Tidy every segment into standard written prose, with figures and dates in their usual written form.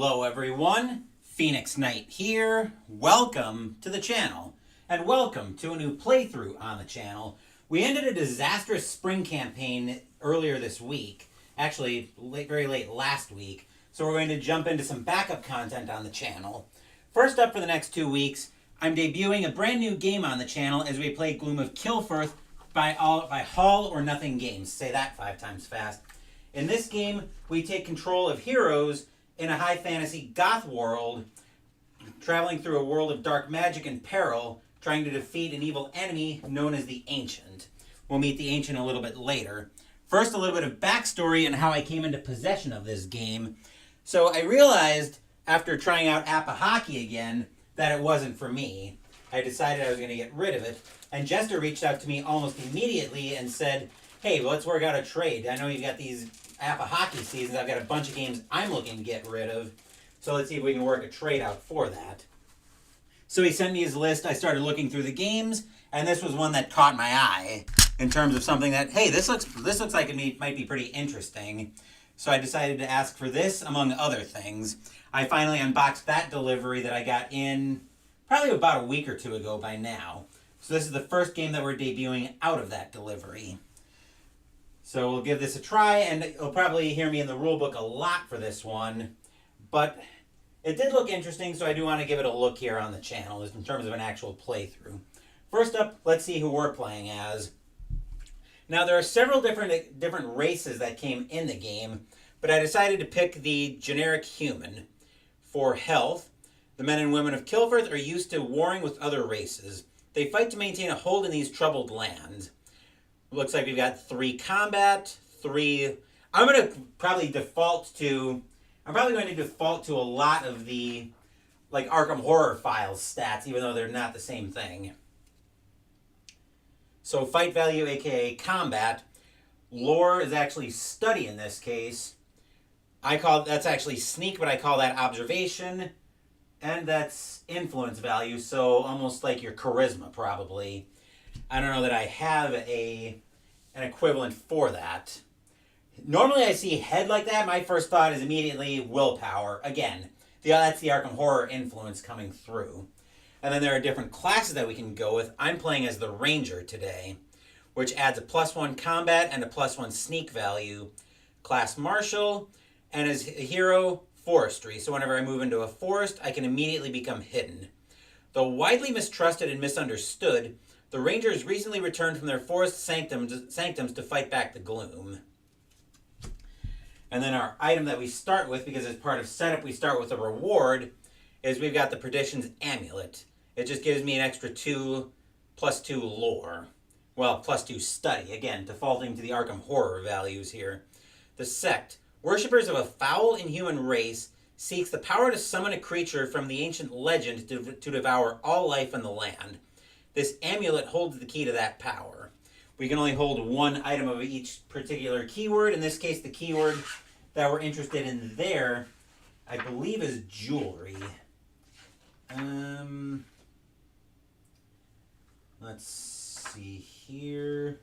Hello everyone, Phoenix Knight here. Welcome to the channel, and welcome to a new playthrough on the channel. We ended a disastrous spring campaign earlier this week, actually very late last week, so we're going to jump into some backup content on the channel. First up for the next 2 weeks, I'm debuting a brand new game on the channel as we play Gloom of Kilforth by All or Nothing Games. Say that 5 times fast. In this game, we take control of heroes in a high fantasy goth world, traveling through a world of dark magic and peril, trying to defeat an evil enemy known as the Ancient. We'll meet the Ancient a little bit later. First, a little bit of backstory and how I came into possession of this game. So I realized, after trying out Appa Hockey again, that it wasn't for me. I decided I was going to get rid of it, and Jester reached out to me almost immediately and said, hey, let's work out a trade. I know you've got these Appa Hockey seasons. I've got a bunch of games I'm looking to get rid of. So let's see if we can work a trade out for that. So he sent me his list. I started looking through the games, and this was one that caught my eye in terms of something that, hey, this looks like it might be pretty interesting. So I decided to ask for this, among other things. I finally unboxed that delivery that I got in probably about a week or two ago by now. So this is the first game that we're debuting out of that delivery. So we'll give this a try, and you'll probably hear me in the rulebook a lot for this one. But it did look interesting, so I do want to give it a look here on the channel in terms of an actual playthrough. First up, let's see who we're playing as. Now, there are several different races that came in the game, but I decided to pick the generic human. For health, the men and women of Kilforth are used to warring with other races. They fight to maintain a hold in these troubled lands. Looks like we've got 3 combat, 3... I'm going to probably default to a lot of the like Arkham Horror Files stats, even though they're not the same thing. So fight value, aka combat. Lore is actually study in this case. That's actually sneak, but I call that observation. And that's influence value, so almost like your charisma, probably. I don't know that I have an equivalent for that. Normally I see head like that, my first thought is immediately willpower. Again, that's the Arkham Horror influence coming through. And then there are different classes that we can go with. I'm playing as the Ranger today, which adds a +1 combat and a +1 sneak value. Class Martial, and as a hero, Forestry. So whenever I move into a forest, I can immediately become hidden. Though widely mistrusted and misunderstood, the Rangers recently returned from their forest sanctums to fight back the gloom. And then our item that we start with, because as part of setup we start with a reward, is we've got the Perdition's Amulet. It just gives me an extra 2 +2 lore. Well, +2 study, again, defaulting to the Arkham Horror values here. The Sect. Worshippers of a foul inhuman race seeks the power to summon a creature from the ancient legend to devour all life on the land. This amulet holds the key to that power. We can only hold 1 item of each particular keyword. In this case, the keyword that we're interested in there, I believe, is jewelry. Let's see here.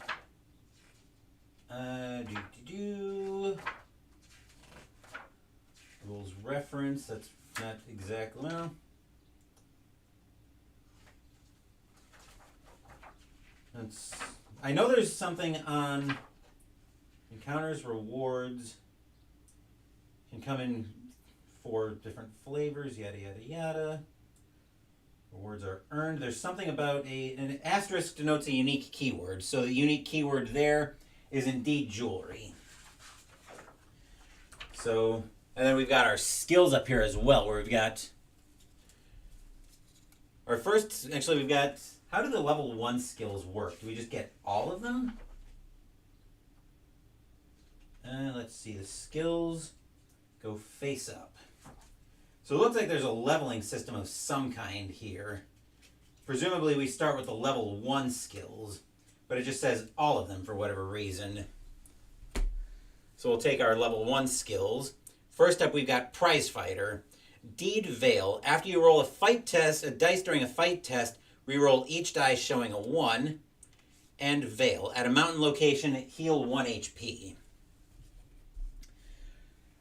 Rules reference, that's not exactly, well. I know there's something on encounters, rewards, can come in 4 different flavors, yada, yada, yada. Rewards are earned. There's something about an asterisk denotes a unique keyword. So the unique keyword there is indeed jewelry. So, and then we've got our skills up here as well, where we've got our first, actually we've got, how do the level 1 skills work? Do we just get all of them? Let's see, the skills go face up. So it looks like there's a leveling system of some kind here. Presumably we start with the level 1 skills, but it just says all of them for whatever reason. So we'll take our level 1 skills. First up, we've got Prize Fighter. Deed Veil. After you roll a dice during a fight test, reroll each die showing a 1. And Veil. At a mountain location, heal 1 HP.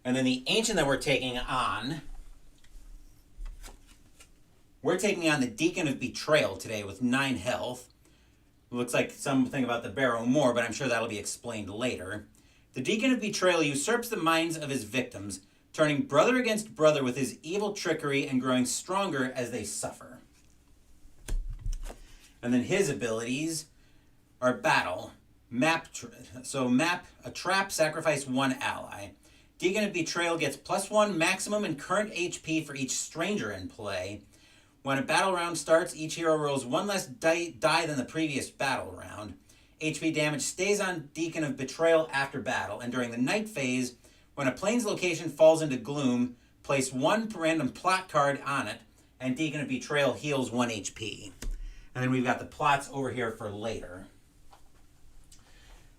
And then the Ancient that we're taking on We're taking on the Deacon of Betrayal today with 9 health. Looks like something about the Barrow more, but I'm sure that'll be explained later. The Deacon of Betrayal usurps the minds of his victims, turning brother against brother with his evil trickery and growing stronger as they suffer. And then his abilities are battle. Map a trap, sacrifice 1 ally. Deacon of Betrayal gets +1 maximum and current HP for each stranger in play. When a battle round starts, each hero rolls 1 less die than the previous battle round. HP damage stays on Deacon of Betrayal after battle, and during the night phase, when a plane's location falls into gloom, place 1 random plot card on it, and Deacon of Betrayal heals 1 HP. And then we've got the plots over here for later.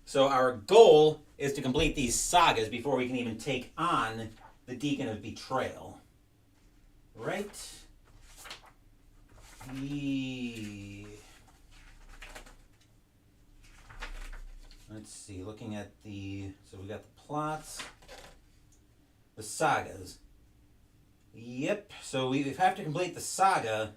So our goal is to complete these sagas before we can even take on the Deacon of Betrayal. Right? Let's see, looking at so we got the plots, the sagas. Yep, so we have to complete the saga.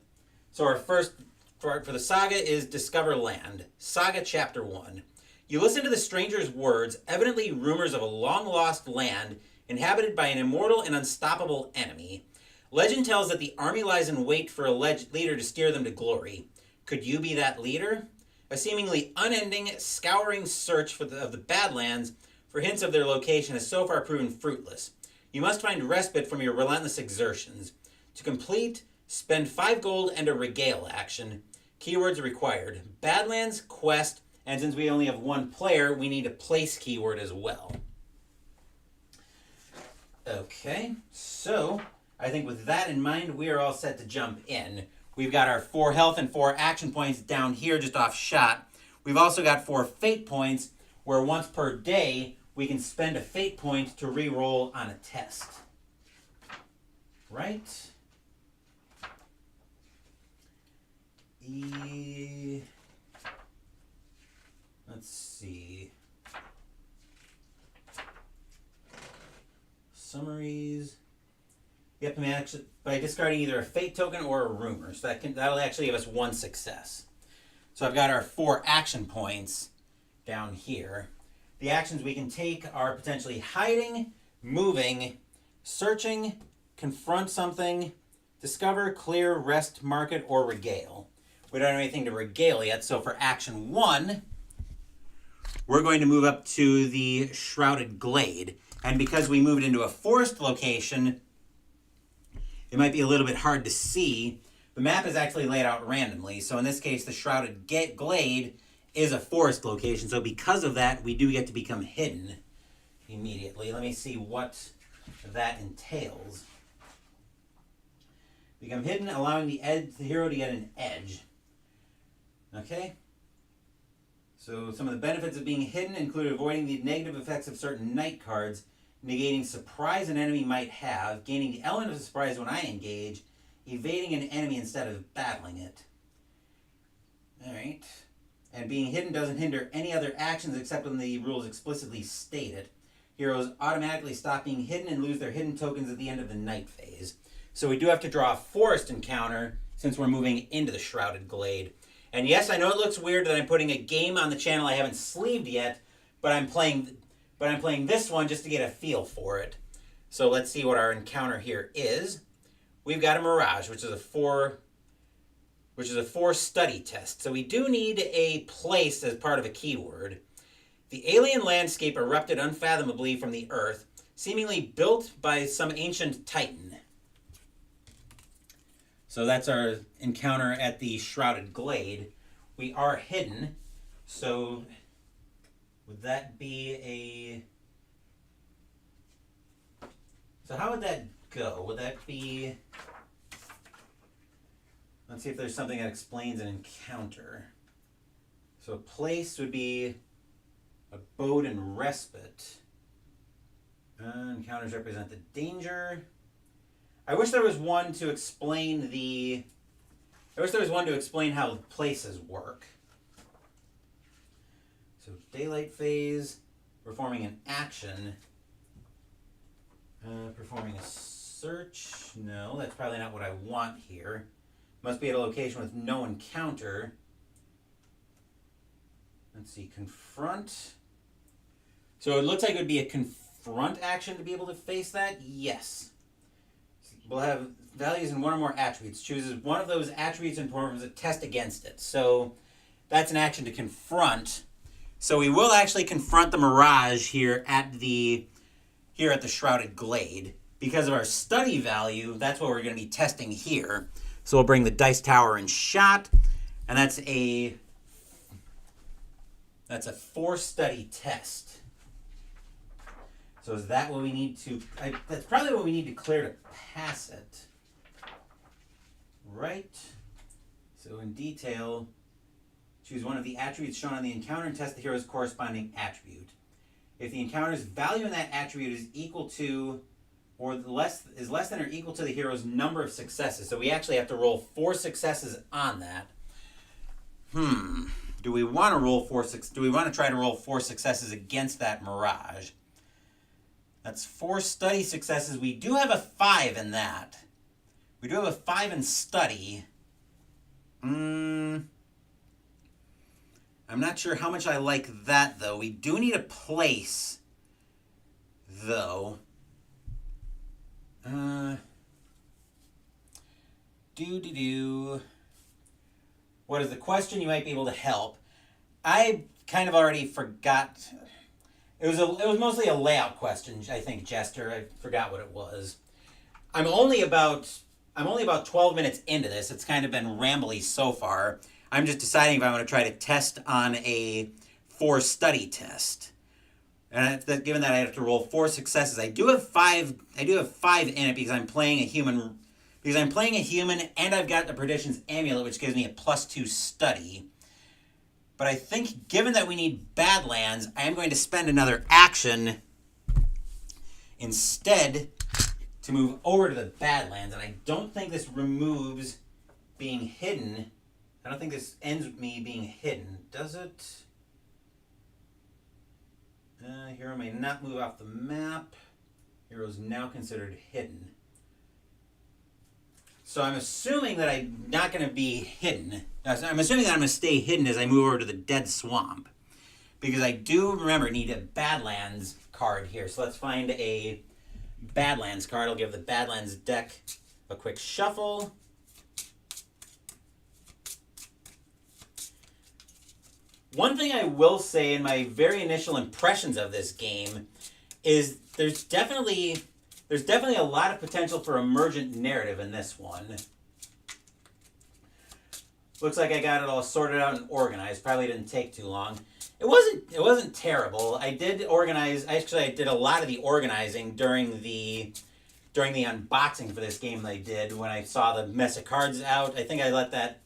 So our first, for the saga is Discover Land. Saga Chapter 1. You listen to the stranger's words, evidently rumors of a long-lost land inhabited by an immortal and unstoppable enemy. Legend tells that the army lies in wait for a leader to steer them to glory. Could you be that leader? A seemingly unending, scouring search of the Badlands for hints of their location has so far proven fruitless. You must find respite from your relentless exertions. To complete, spend 5 gold and a regale action. Keywords required: Badlands, quest, and since we only have 1 player, we need a place keyword as well. Okay, so I think with that in mind, we are all set to jump in. We've got our 4 health and 4 action points down here just off shot. We've also got 4 fate points, where once per day, we can spend a fate point to re-roll on a test. Right? Let's see. Summaries. Yep, I mean, actually, by discarding either a fate token or a rumor. So that'll actually give us 1 success. So I've got our 4 action points down here. The actions we can take are potentially hiding, moving, searching, confront something, discover, clear, rest, market, or regale. We don't have anything to regale yet, so for action 1, we're going to move up to the Shrouded Glade. And because we moved into a forest location, it might be a little bit hard to see. The map is actually laid out randomly. So in this case, the Shrouded Glade is a forest location. So because of that, we do get to become hidden immediately. Let me see what that entails. Become hidden, allowing the hero to get an edge. Okay. So some of the benefits of being hidden include avoiding the negative effects of certain night cards, negating surprise an enemy might have, gaining the element of surprise when I engage, evading an enemy instead of battling it. Alright. And being hidden doesn't hinder any other actions except when the rules explicitly state it. Heroes automatically stop being hidden and lose their hidden tokens at the end of the night phase. So we do have to draw a forest encounter since we're moving into the Shrouded Glade. And yes, I know it looks weird that I'm putting a game on the channel I haven't sleeved yet, but I'm playing this one just to get a feel for it. So let's see what our encounter here is. We've got a Mirage, which is a 4 study test. So we do need a place as part of a keyword. The alien landscape erupted unfathomably from the earth, seemingly built by some ancient titan. So that's our encounter at the Shrouded Glade. We are hidden, so would that be so how would that go? Would that be, let's see if there's something that explains an encounter. So a place would be abode and respite. Encounters represent the danger. I wish there was one to explain how places work. So daylight phase, performing an action. Performing a search. No, that's probably not what I want here. Must be at a location with no encounter. Let's see, confront. So it looks like it would be a confront action to be able to face that? Yes. We'll have values in one or more attributes. Chooses one of those attributes and performs a test against it. So that's an action to confront. So we will actually confront the Mirage here at the Shrouded Glade. Because of our study value, that's what we're going to be testing here. So we'll bring the Dice Tower and shot, and that's a 4 study test. So is that what we need to... that's probably what we need to clear to pass it. Right. So in detail, choose one of the attributes shown on the encounter and test the hero's corresponding attribute. If the encounter's value in that attribute is equal to or less than or equal to the hero's number of successes. So we actually have to roll 4 successes on that. Do we want to try to roll 4 successes against that Mirage? That's 4 study successes. We do have a 5 in that. We do have a 5 in study. I'm not sure how much I like that, though. We do need a place, though. What is the question? You might be able to help. I kind of already forgot. It was mostly a layout question, I think, Jester. I forgot what it was. I'm only about 12 minutes into this. It's kind of been rambly so far. I'm just deciding if I want to try to test on a 4 study test. And given that I have to roll 4 successes, I do have 5 in it because I'm playing a human. And I've got the Perdition's Amulet, which gives me a +2 study. But I think, given that we need Badlands, I am going to spend another action instead to move over to the Badlands. And I don't think this removes being hidden. I don't think this ends with me being hidden. Does it? Hero may not move off the map. Hero is now considered hidden. So I'm assuming that I'm not going to be hidden. I'm assuming that I'm going to stay hidden as I move over to the Dead Swamp. Because I do, remember, need a Badlands card here. So let's find a Badlands card. I'll give the Badlands deck a quick shuffle. One thing I will say in my very initial impressions of this game is there's definitely a lot of potential for emergent narrative in this one. Looks like I got it all sorted out and organized. Probably didn't take too long. It wasn't terrible. I did organize. Actually, I did a lot of the organizing during the unboxing for this game that I did when I saw the mess of cards out. I think I looked at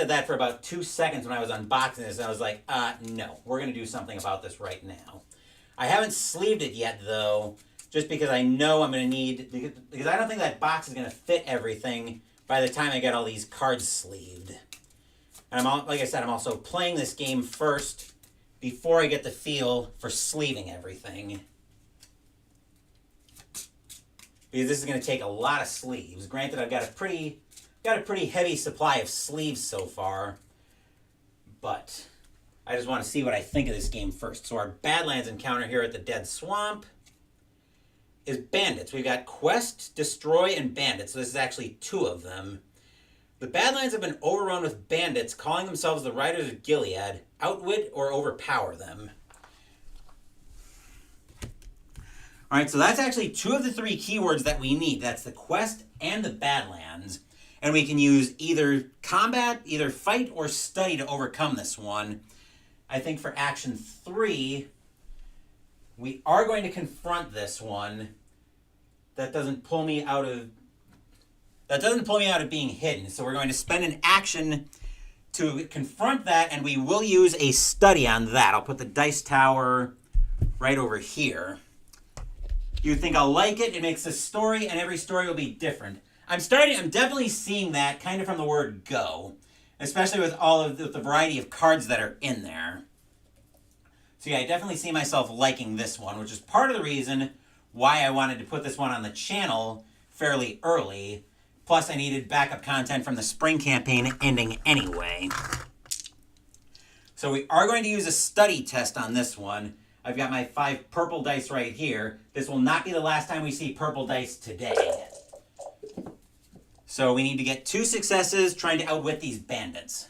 that for about 2 seconds when I was unboxing this, and I was like, no, we're going to do something about this right now. I haven't sleeved it yet, though, just because I know I'm going to need, because I don't think that box is going to fit everything by the time I get all these cards sleeved. And like I said, I'm also playing this game first before I get the feel for sleeving everything. Because this is going to take a lot of sleeves. Granted, I've got a pretty heavy supply of sleeves so far, but I just want to see what I think of this game first. So our Badlands encounter here at the Dead Swamp is Bandits. We've got Quest, Destroy, and Bandits. So this is actually 2 of them. The Badlands have been overrun with bandits calling themselves the Riders of Gilead. Outwit or overpower them. Alright, so that's actually 2 of the 3 keywords that we need. That's the Quest and the Badlands. And we can use either combat, either fight, or study to overcome this one. I think for action 3, we are going to confront this one. That doesn't pull me out of being hidden. So we're going to spend an action to confront that, and we will use a study on that. I'll put the Dice Tower right over here. You think I'll like it? It makes a story, and every story will be different. I'm definitely seeing that kind of from the word go, especially with all of the variety of cards that are in there. So yeah, I definitely see myself liking this one, which is part of the reason why I wanted to put this one on the channel fairly early, Plus, I needed backup content from the spring campaign ending anyway. So we are going to use a study test on this one. I've got my 5 purple dice right here. This will not be the last time we see purple dice today. So we need to get 2 successes trying to outwit these bandits.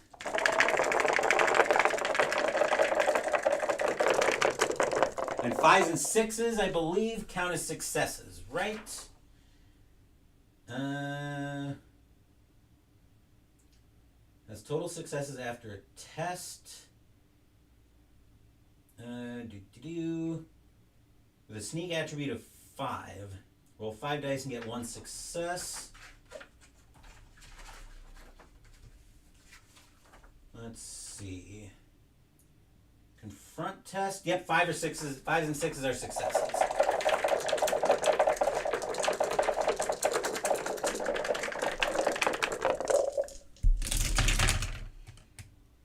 And 5s and 6s, I believe, count as successes, right? That's total successes after a test. With a sneak attribute of 5. Roll 5 dice and get 1 success. Let's see. Confront test. Yep, 5 or 6s. 5s and 6s are successes.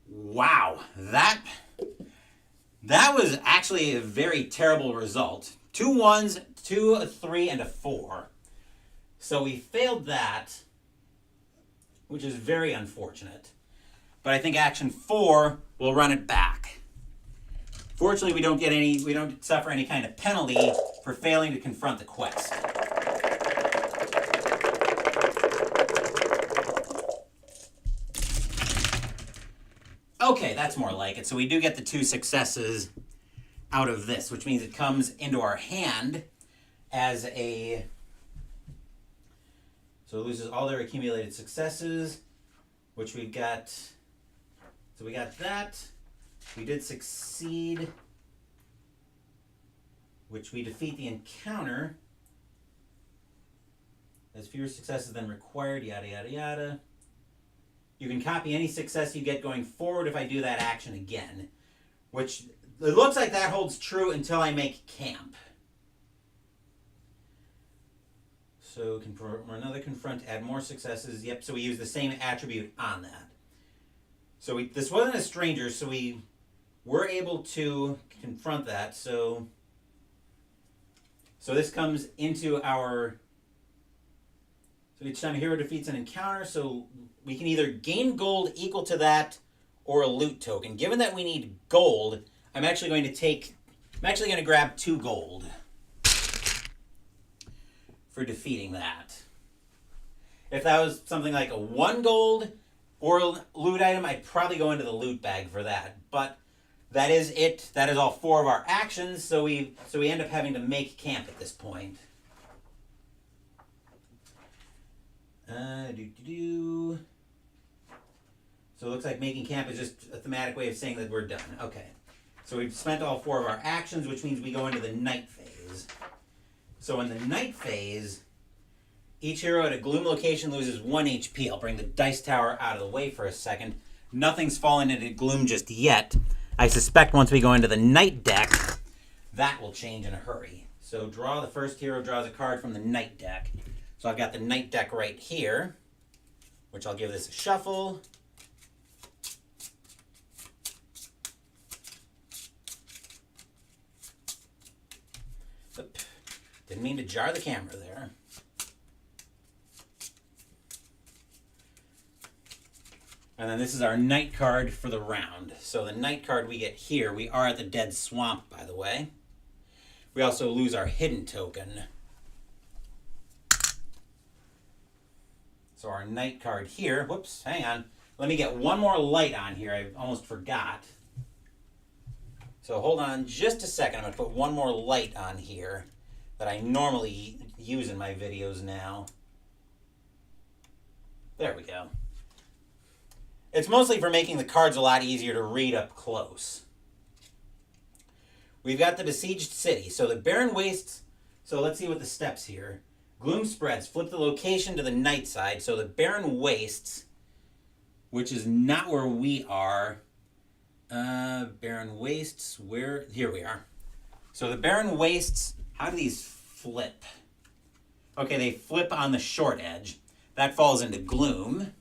Wow, that was actually a very terrible result. 2 1s, 2, a 3, and a 4. So we failed that, which is very unfortunate. But I think action 4 will run it back. Fortunately, we don't suffer any kind of penalty for failing to confront the quest. Okay, that's more like it. So we do get the 2 successes out of this, which means it comes into our hand as a... So it loses all their accumulated successes, which we've got... So we got that. We did succeed, which we defeat the encounter. Has fewer successes than required, yada, yada, yada. You can copy any success you get going forward if I do that action again, which it looks like that holds true until I make camp. So another confront, add more successes. Yep, so we use the same attribute on that. So this wasn't a stranger, so we were able to confront that. So this comes into our... So each time a hero defeats an encounter, so we can either gain gold equal to that or a loot token. Given that we need gold, I'm actually going to grab 2 gold for defeating that. If that was something like a 1 gold or a loot item, I'd probably go into the loot bag for that. But that is it. That is all 4 of our actions, so we end up having to make camp at this point. So it looks like making camp is just a thematic way of saying that we're done. Okay. So we've spent all 4 of our actions, which means we go into the night phase. So in the night phase, each hero at a Gloom location loses 1 HP. I'll bring the dice tower out of the way for a second. Nothing's fallen into Gloom just yet. I suspect once we go into the night deck, that will change in a hurry. So the first hero draws a card from the night deck. So I've got the night deck right here, which I'll give this a shuffle. Oop. Didn't mean to jar the camera there. And then this is our night card for the round. So the night card we get here, we are at the Dead Swamp, by the way. We also lose our hidden token. So our night card here, whoops, hang on. Let me get 1 more light on here. I almost forgot. So hold on just a second. I'm going to put 1 more light on here that I normally use in my videos now. There we go. It's mostly for making the cards a lot easier to read up close. We've got the Besieged City. So the Barren Wastes, so let's see what the steps here. Gloom spreads. Flip the location to the night side. So the Barren Wastes, which is not where we are. Barren Wastes, here we are. So the Barren Wastes, how do these flip? Okay, they flip on the short edge. That falls into Gloom.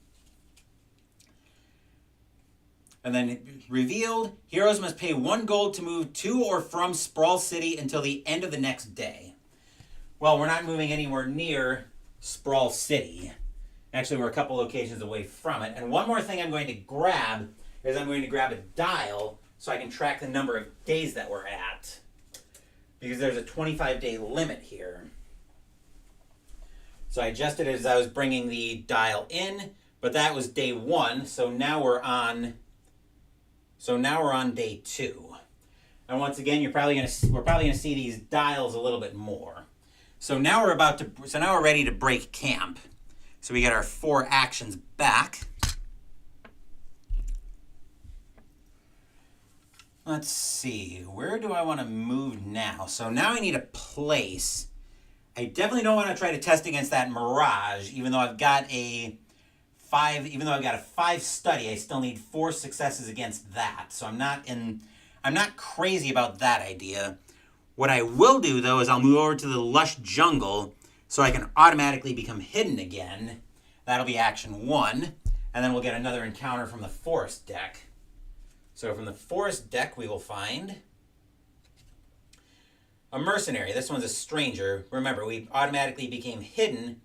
And then revealed, heroes must pay 1 gold to move to or from Sprawl City until the end of the next day. Well, we're not moving anywhere near Sprawl City. Actually, we're a couple locations away from it. And one more thing I'm going to grab is I'm going to grab a dial so I can track the number of days that we're at. Because there's a 25-day limit here. So I adjusted it as I was bringing the dial in, but that was day 1, so now we're on day 2. And once again, we're probably going to see these dials a little bit more. So now we're ready to break camp. So we got our 4 actions back. Let's see, where do I want to move now? So now I need a place. I definitely don't want to try to test against that Mirage, even though I've got a 5 study, I still need 4 successes against that. So I'm not crazy about that idea. What I will do though is I'll move over to the Lush Jungle so I can automatically become hidden again. That'll be action 1, and then we'll get another encounter from the Forest deck. So from the Forest deck we will find a Mercenary. This one's a Stranger. Remember, we automatically became hidden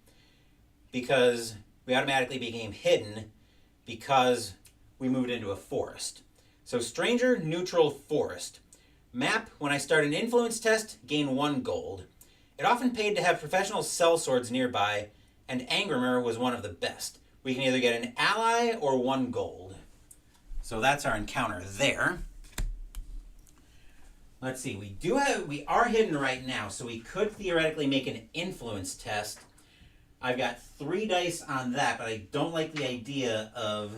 because we moved into a forest. So Stranger, Neutral, Forest. Map, when I start an influence test, gain 1 gold. It often paid to have professional sellswords nearby, and Angrimer was one of the best. We can either get an ally or 1 gold. So that's our encounter there. Let's see, we are hidden right now, so we could theoretically make an influence test. I've got 3 dice on that, but I don't like the idea of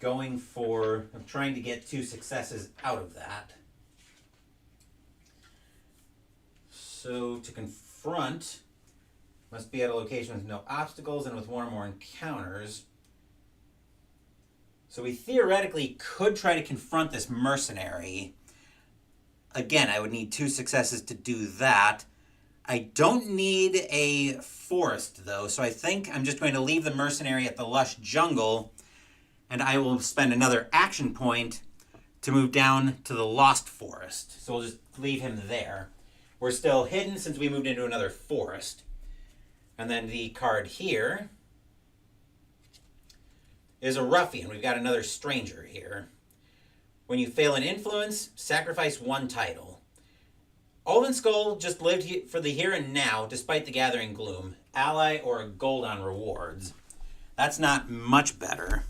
trying to get 2 successes out of that. So to confront, must be at a location with no obstacles and with 1 or more encounters. So we theoretically could try to confront this Mercenary. Again, I would need 2 successes to do that. I don't need a forest, though, so I think I'm just going to leave the Mercenary at the Lush Jungle, and I will spend another action point to move down to the Lost Forest. So we'll just leave him there. We're still hidden since we moved into another forest. And then the card here is a Ruffian. We've got another Stranger here. When you fail an influence, sacrifice 1 title. Alvin just lived for the here and now, despite the gathering gloom. Ally or a gold on rewards. That's not much better.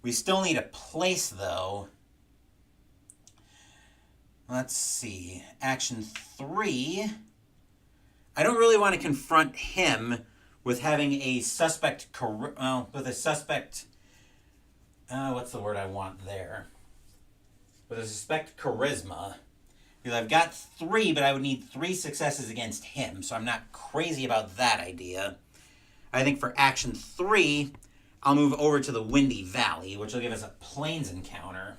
We still need a place, though. Let's see. Action 3. I don't really want to confront him with having a suspect... what's the word I want there? With a suspect charisma. Because I've got 3, but I would need 3 successes against him, so I'm not crazy about that idea. I think for action 3, I'll move over to the Windy Valley, which will give us a Plains encounter.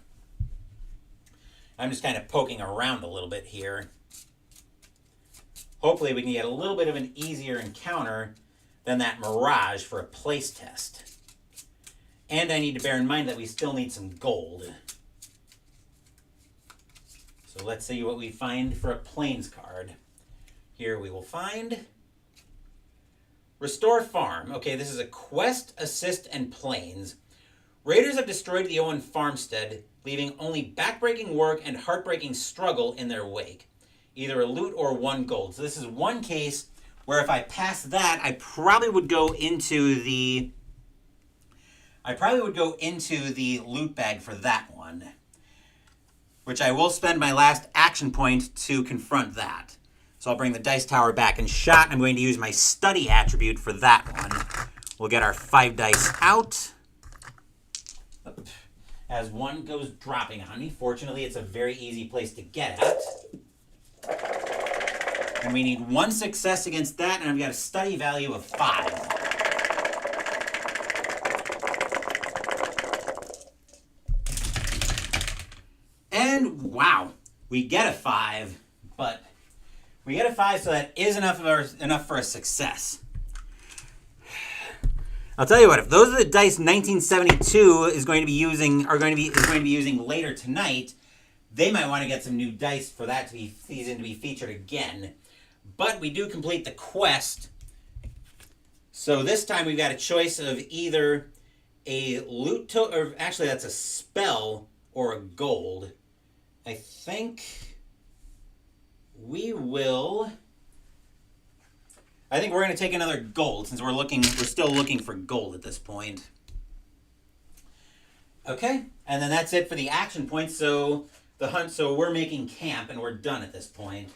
I'm just kind of poking around a little bit here. Hopefully we can get a little bit of an easier encounter than that Mirage for a place test. And I need to bear in mind that we still need some gold. So let's see what we find for a Plains card. Here we will find Restore Farm. Okay, this is a quest, assist, and Plains. Raiders have destroyed the Owen farmstead, leaving only backbreaking work and heartbreaking struggle in their wake. Either a loot or 1 gold. So this is one case where if I pass that, I probably would go into the loot bag for that one. Which I will spend my last action point to confront that. So I'll bring the dice tower back in shot. I'm going to use my study attribute for that one. We'll get our 5 dice out. As one goes dropping on me. Fortunately, it's a very easy place to get at. And we need 1 success against that, and I've got a study value of 5. And wow, we get a 5, but we get a 5, so that is enough for a success. I'll tell you what, if those are the dice 1972 is going to be using later tonight, they might want to get some new dice for that season to be featured again. But we do complete the quest So this time we've got a choice of either a loot token, or actually that's a spell, or a gold. I think we will. I think we're going to take another gold since we're still looking for gold at this point. Okay, and then that's it for the action points. So so we're making camp and we're done at this point.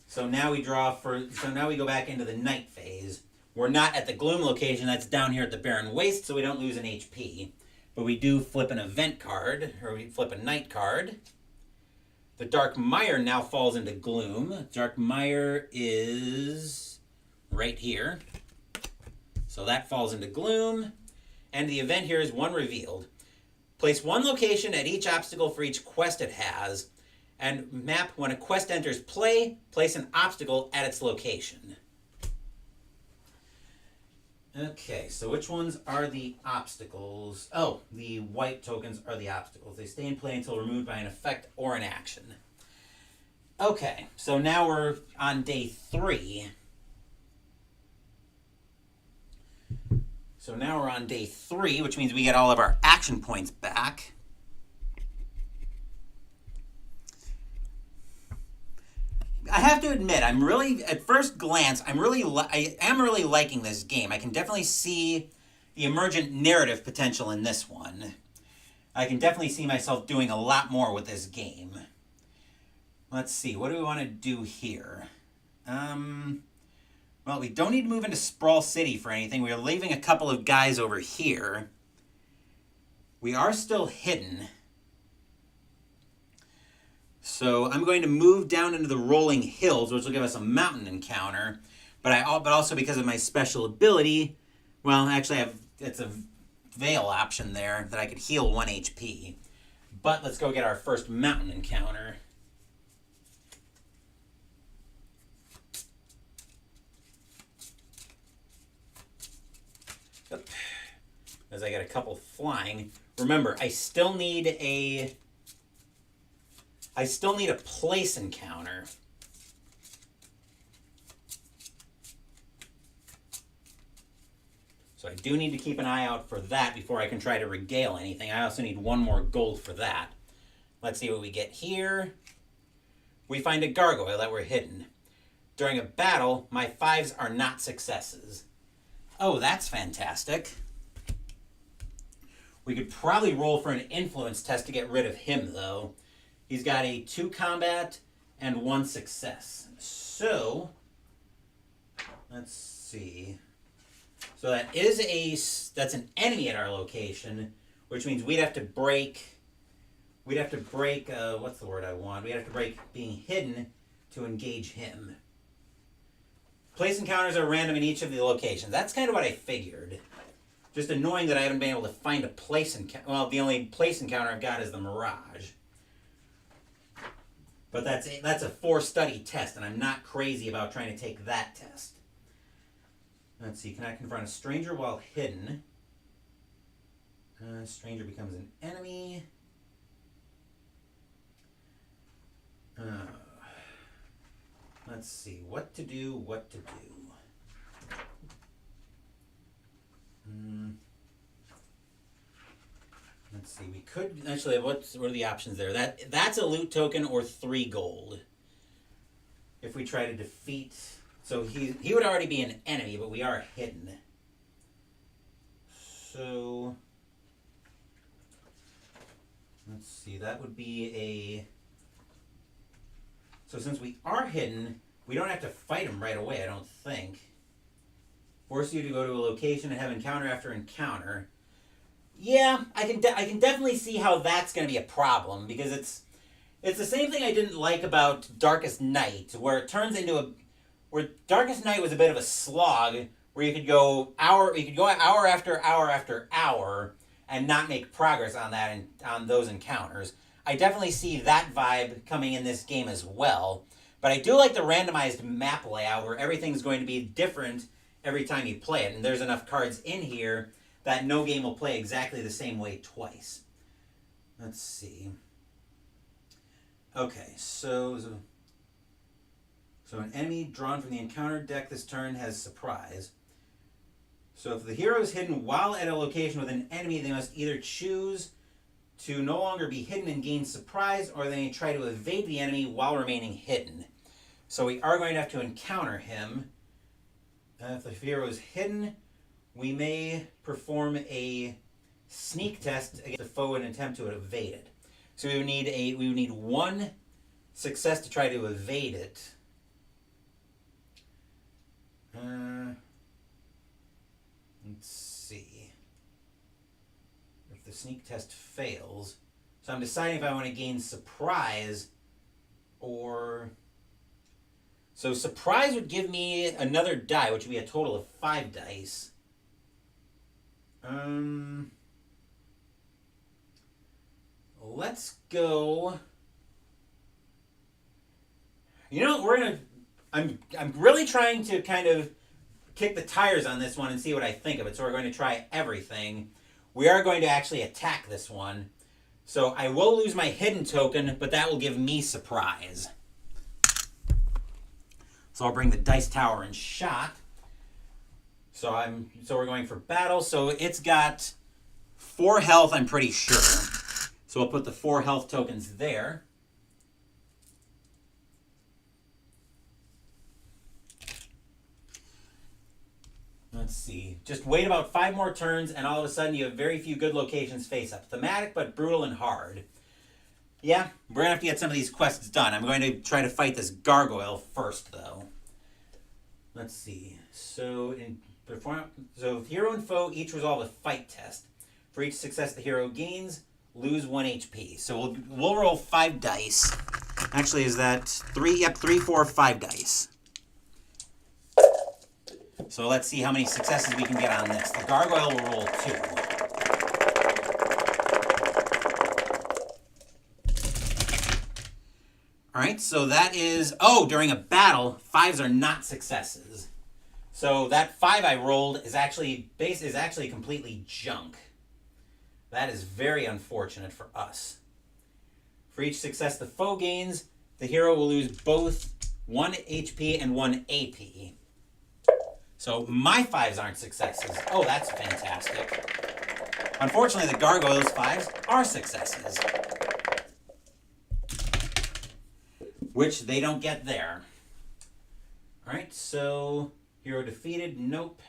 So now we now we go back into the night phase. We're not at the Gloom location, that's down here at the Barren Waste, so we don't lose an HP. But we do flip an event card, or we flip a night card. The Dark Mire now falls into Gloom. Dark Mire is right here. So that falls into Gloom. And the event here is 1 revealed. Place 1 location at each obstacle for each quest it has. And map when a quest enters play, place an obstacle at its location. Okay, so which ones are the obstacles? Oh, the white tokens are the obstacles. They stay in play until removed by an effect or an action. Okay, so now we're on day 3. So now we're on day 3, which means we get all of our action points back. I have to admit, at first glance, I am really liking this game. I can definitely see the emergent narrative potential in this one. I can definitely see myself doing a lot more with this game. Let's see, what do we want to do here? Well, we don't need to move into Sprawl City for anything. We are leaving a couple of guys over here. We are still hidden. So I'm going to move down into the rolling hills, which will give us a mountain encounter. But also because of my special ability, well, actually it's a veil option there that I could heal 1 HP. But let's go get our first mountain encounter. Yep. As I get a couple flying. Remember, I still need a place encounter. So I do need to keep an eye out for that before I can try to regale anything. I also need 1 more gold for that. Let's see what we get here. We find a gargoyle that we're hidden. During a battle, my 5s are not successes. Oh, that's fantastic. We could probably roll for an influence test to get rid of him, though. He's got a 2 combat and 1 success. So, let's see. So that's an enemy at our location, which means we'd have to break, what's the word I want? We'd have to break being hidden to engage him. Place encounters are random in each of the locations. That's kind of what I figured. Just annoying that I haven't been able to find a place encounter. Well, the only place encounter I've got is the Mirage. But that's a 4-study test, and I'm not crazy about trying to take that test. Let's see, can I confront a stranger while hidden? Stranger becomes an enemy. Let's see, what to do. Let's see, we could, actually, what are the options there? That's a loot token or 3 gold. If we try to defeat, so he would already be an enemy, but we are hidden. So, let's see, that would be so since we are hidden, we don't have to fight him right away, I don't think. Force you to go to a location and have encounter after encounter. Yeah, I can definitely see how that's going to be a problem, because it's the same thing I didn't like about Darkest Night, where Darkest Night was a bit of a slog, where you could go hour after hour after hour and not make progress on that and on those encounters. I definitely see that vibe coming in this game as well, but I do like the randomized map layout where everything's going to be different every time you play it, and there's enough cards in here that no game will play exactly the same way twice. Let's see. Okay, so an enemy drawn from the encounter deck this turn has surprise. So if the hero is hidden while at a location with an enemy, they must either choose to no longer be hidden and gain surprise, or they try to evade the enemy while remaining hidden. So we are going to have to encounter him. If the hero is hidden, we may perform a sneak test against the foe and attempt to evade it. So we would need one success to try to evade it. Let's see. If the sneak test fails, so I'm deciding if I want to gain surprise or. So surprise would give me another die, which would be a total of 5 dice. Let's go. You know, I'm really trying to kind of kick the tires on this one and see what I think of it. So we're going to try everything. We are going to actually attack this one. So I will lose my hidden token, but that will give me surprise. So I'll bring the dice tower and shot. So we're going for battle. So it's got 4 health, I'm pretty sure. So we'll put the 4 health tokens there. Let's see. Just wait about 5 more turns, and all of a sudden you have very few good locations face up. Thematic, but brutal and hard. Yeah, we're going to have to get some of these quests done. I'm going to try to fight this gargoyle first, though. Let's see. So hero and foe each resolve a fight test. For each success the hero gains, lose 1 HP. So we'll roll 5 dice. Actually, is that 3? Yep, 3, 4, 5 dice. So let's see how many successes we can get on this. The gargoyle will roll 2. Alright, so that is... Oh, during a battle, 5s are not successes. So that 5 I rolled is actually completely junk. That is very unfortunate for us. For each success the foe gains, the hero will lose both 1 HP and 1 AP. So my 5s aren't successes. Oh, that's fantastic. Unfortunately, the gargoyle's 5s are successes. Which they don't get there. Alright, so hero defeated. Nope.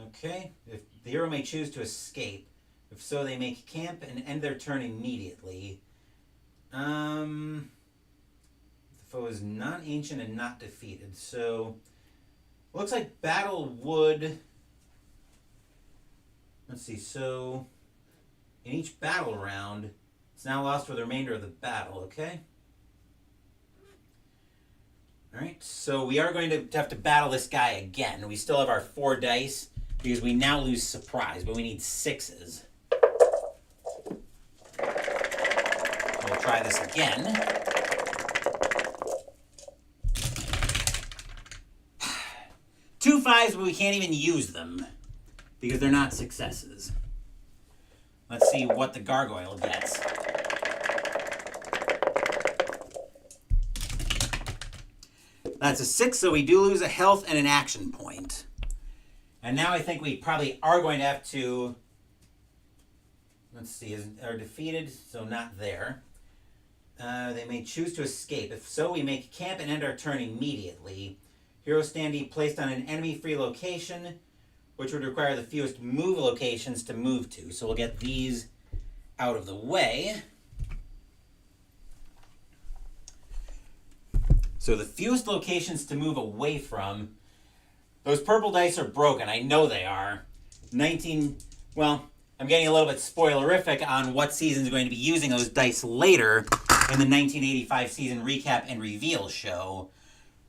Okay. If the hero may choose to escape. If so, they make camp and end their turn immediately. The foe is non-ancient and not defeated. So looks like battle would... Let's see, so in each battle round, it's now lost for the remainder of the battle, okay? Alright, so we are going to have to battle this guy again. We still have our 4 dice, because we now lose surprise, but we need 6s. We'll try this again. Two 5s, but we can't even use them because they're not successes. Let's see what the gargoyle gets. That's a 6, so we do lose a health and an action point. And now I think we probably are going to have to... Let's see, are defeated, so not there. They may choose to escape. If so, we make camp and end our turn immediately. Hero standee placed on an enemy-free location, which would require the fewest move locations to move to. So we'll get these out of the way. So the fewest locations to move away from. Those purple dice are broken. I know they are. Well, I'm getting a little bit spoilerific on what season's going to be using those dice later in the 1985 season recap and reveal show.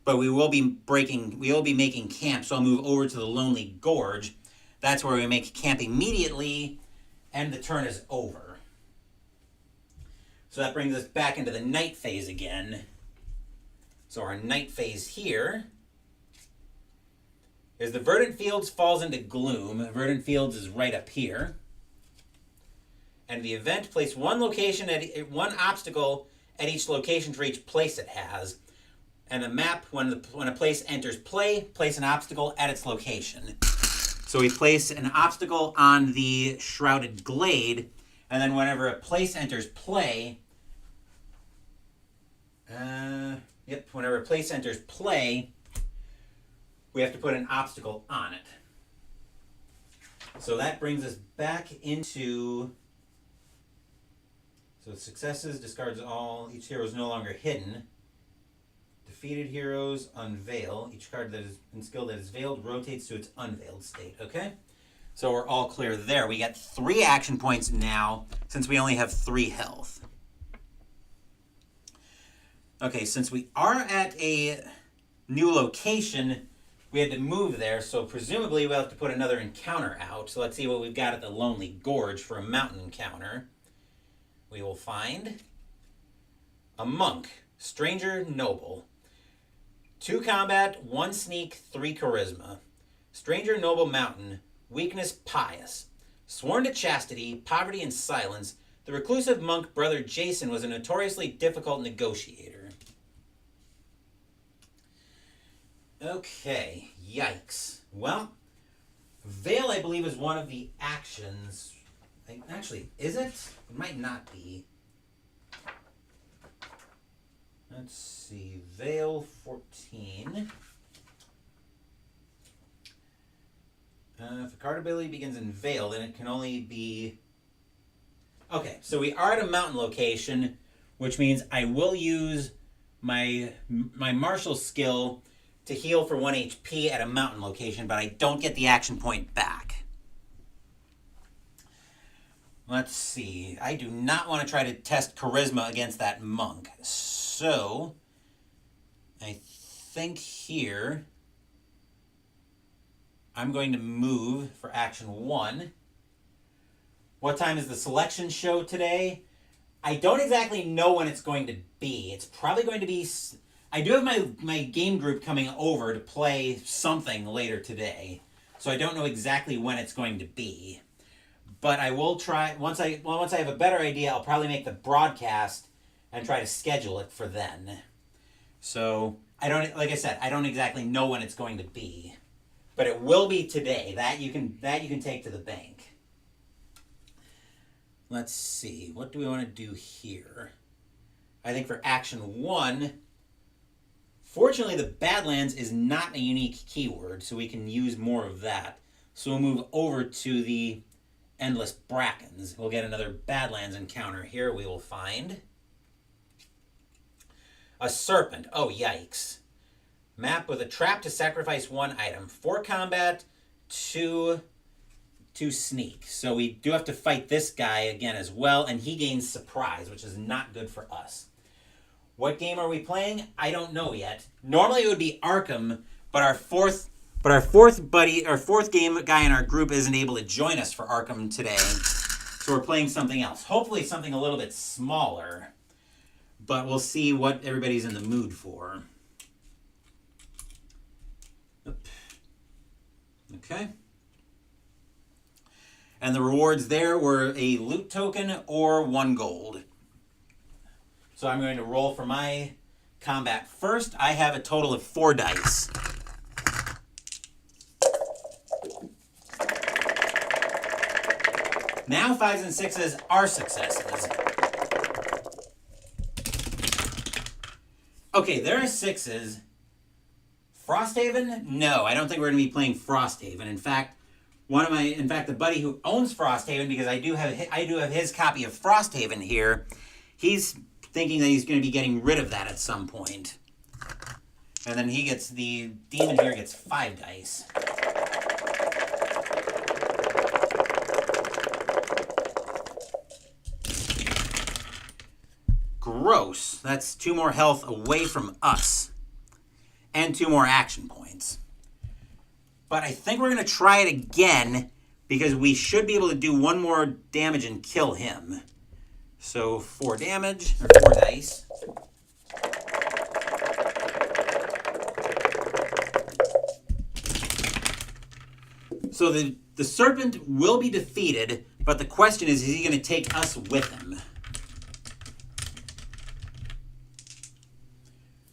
But we will be making camp, so I'll move over to the Lonely Gorge. That's where we make camp immediately, and the turn is over. So that brings us back into the night phase again. So our night phase here is the Verdant Fields falls into gloom. Verdant Fields is right up here. And the event, place one obstacle at each location for each place it has. And the map, when a place enters play, place an obstacle at its location. So we place an obstacle on the Shrouded Glade, and then whenever a place enters play, whenever a place enters play, we have to put an obstacle on it. So that brings us back into... So successes, discards all, each hero is no longer hidden. Defeated heroes unveil. Each card that is in skill that is veiled rotates to its unveiled state. Okay? So we're all clear there. We got 3 action points now, since we only have 3 health. Okay, since we are at a new location, we had to move there, so presumably we'll have to put another encounter out. So let's see what we've got at the Lonely Gorge for a mountain encounter. We will find a monk, stranger noble. 2 combat, 1 sneak, 3 charisma. Stranger noble mountain, weakness pious. Sworn to chastity, poverty, and silence, the reclusive monk brother Jason was a notoriously difficult negotiator. Okay, yikes. Well, veil, I believe, is one of the actions. Actually, is it? It might not be. Let's see. Veil 14. If a card ability begins in Veil, then it can only be... Okay, so we are at a mountain location, which means I will use my martial skill to heal for 1 HP at a mountain location, but I don't get the action point back. Let's see. I do not want to try to test charisma against that monk. So, I think here, I'm going to move for action 1. What time is the selection show today? I don't exactly know when it's going to be. It's probably going to be... I do have my game group coming over to play something later today. So I don't know exactly when it's going to be. But I will try... Once I have a better idea, I'll probably make the broadcast and try to schedule it for then. So, like I said, I don't exactly know when it's going to be. But it will be today. That you can take to the bank. Let's see. What do we want to do here? I think for action 1, fortunately the Badlands is not a unique keyword, so we can use more of that. So we'll move over to the Endless Brackens. We'll get another Badlands encounter here. We will find a serpent. Oh, yikes. Map with a trap to sacrifice 1 item. 4 combat, 2 sneak. So we do have to fight this guy again as well, and he gains surprise, which is not good for us. What game are we playing? I don't know yet. Normally it would be Arkham, but our fourth game guy in our group isn't able to join us for Arkham today. So we're playing something else. Hopefully something a little bit smaller. But we'll see what everybody's in the mood for. Okay. And the rewards there were a loot token or 1 gold. So I'm going to roll for my combat first. I have a total of 4 dice. Now 5s and 6s are successes. Okay, there are 6s. Frosthaven? No, I don't think we're going to be playing Frosthaven. In fact, the buddy who owns Frosthaven, because I do have his copy of Frosthaven here, he's thinking that he's going to be getting rid of that at some point. And then the demon here gets 5 dice. Gross. That's 2 more health away from us. And 2 more action points. But I think we're going to try it again, because we should be able to do 1 more damage and kill him. So 4 damage, or 4 dice. So the serpent will be defeated, but the question is he going to take us with him?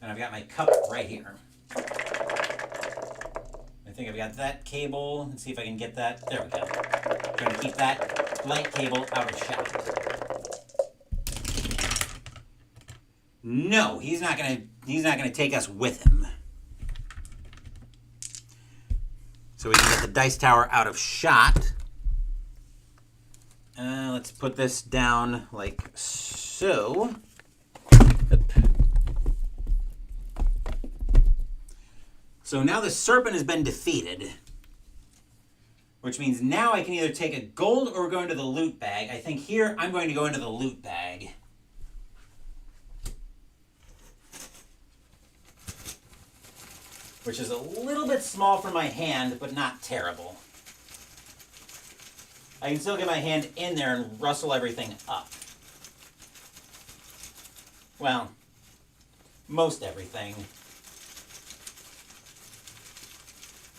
And I've I've got my cup right here. I think I've got that cable. Let's see if I can get that. There we go. I'm trying to keep that light cable out of shot. No, he's not gonna take us with him. So we can get the dice tower out of shot. Let's put this down like so. So now the serpent has been defeated, which means now I can either take a gold or go into the loot bag. I think here I'm going to go into the loot bag. Which is a little bit small for my hand, but not terrible. I can still get my hand in there and rustle everything up. Well, most everything.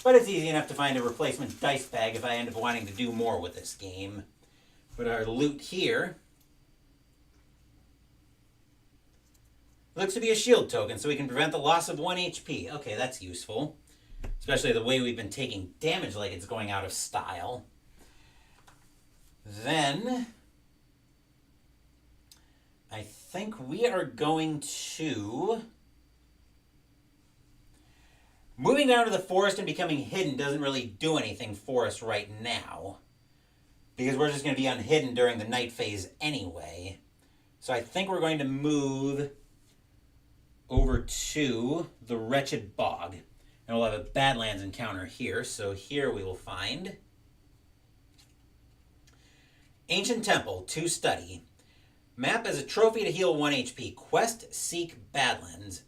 But it's easy enough to find a replacement dice bag if I end up wanting to do more with this game. But our loot here looks to be a shield token, so we can prevent the loss of 1 HP. Okay, that's useful. Especially the way we've been taking damage like it's going out of style. Then I think we are going to... Moving down to the forest and becoming hidden doesn't really do anything for us right now. Because we're just going to be unhidden during the night phase anyway. So I think we're going to move over to the Wretched Bog. And we'll have a Badlands encounter here. So here we will find Ancient Temple, 2 study. Map as a trophy to heal 1 HP. Quest, seek Badlands.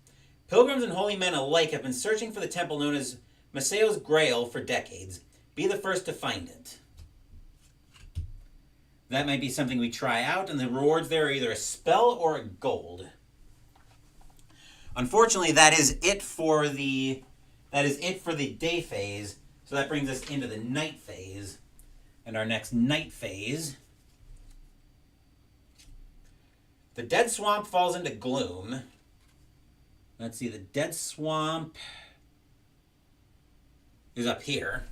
Pilgrims and holy men alike have been searching for the temple known as Maceo's Grail for decades. Be the first to find it. That might be something we try out, and the rewards there are either a spell or a gold. Unfortunately, that is it for the day phase, so that brings us into the night phase. And our next night phase, the Dead Swamp falls into Gloom. Let's see, the Dead Swamp is up here.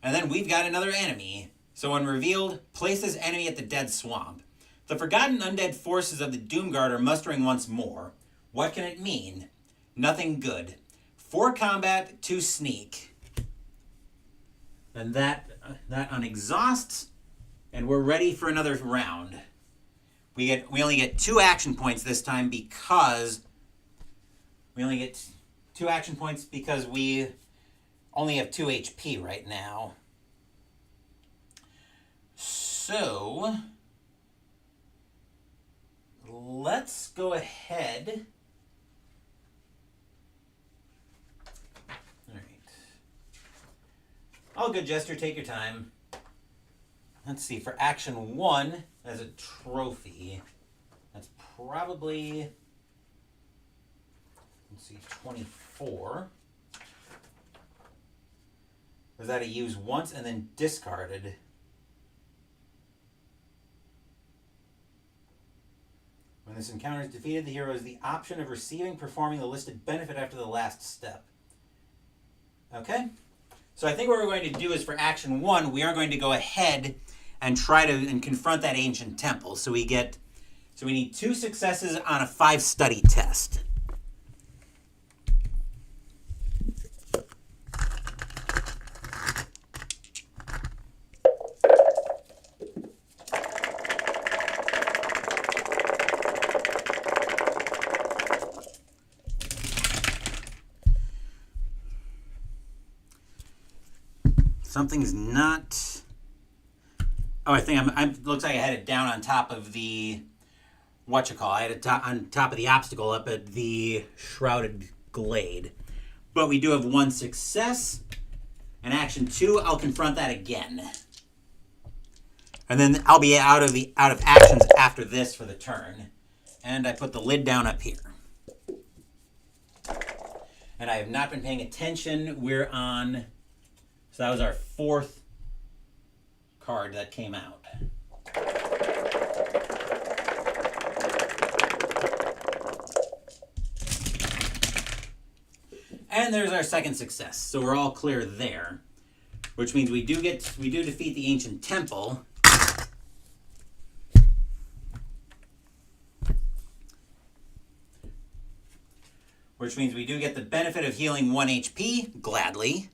And then we've got another enemy. So when revealed, place this enemy at the Dead Swamp. The forgotten undead forces of the Doomguard are mustering once more. What can it mean? Nothing good. 4 combat, 2 sneak. And that unexhausts, and we're ready for another round. We only get 2 action points this time because we only have 2 HP right now. So let's go ahead. All right. All good, Jester. Take your time. Let's see. For action 1 as a trophy, that's probably, let's see, 24. Was that a use once and then discarded? When this encounter is defeated, the hero has the option of receiving, performing the listed benefit after the last step. Okay? So I think what we're going to do is for action 1, we are going to go ahead and try to confront that ancient temple. So we need 2 successes on a 5 study test. Something's not... Oh, I think looks like I had it down on top of the... I had it on top of the obstacle up at the Shrouded Glade. But we do have 1 success. And action 2, I'll confront that again. And then I'll be out of actions after this for the turn. And I put the lid down up here. And I have not been paying attention. We're on... So that was our 4th card that came out. And there's our second success. So we're all clear there. Which means we do defeat the ancient temple. Which means we do get the benefit of healing 1 HP, gladly.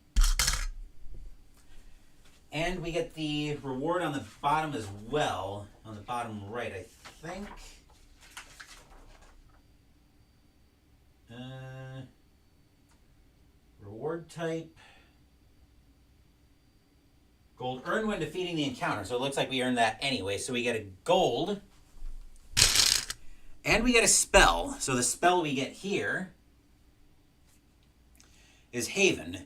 And we get the reward on the bottom as well. On the bottom right, I think. Reward type. Gold earned when defeating the encounter. So it looks like we earned that anyway. So we get a gold. And we get a spell. So the spell we get here is Haven.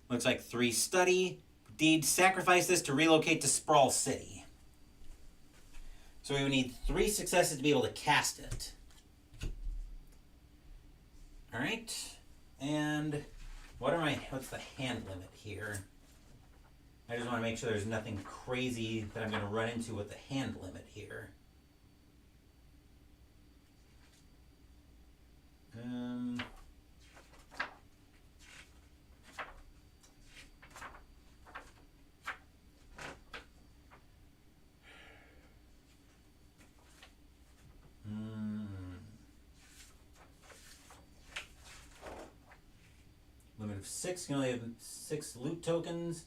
Looks like 3 study. Deed, sacrifice this to relocate to Sprawl City. So we would need 3 successes to be able to cast it. Alright. And what's the hand limit here? I just want to make sure there's nothing crazy that I'm going to run into with the hand limit here. Limit of 6, you can only have 6 loot tokens.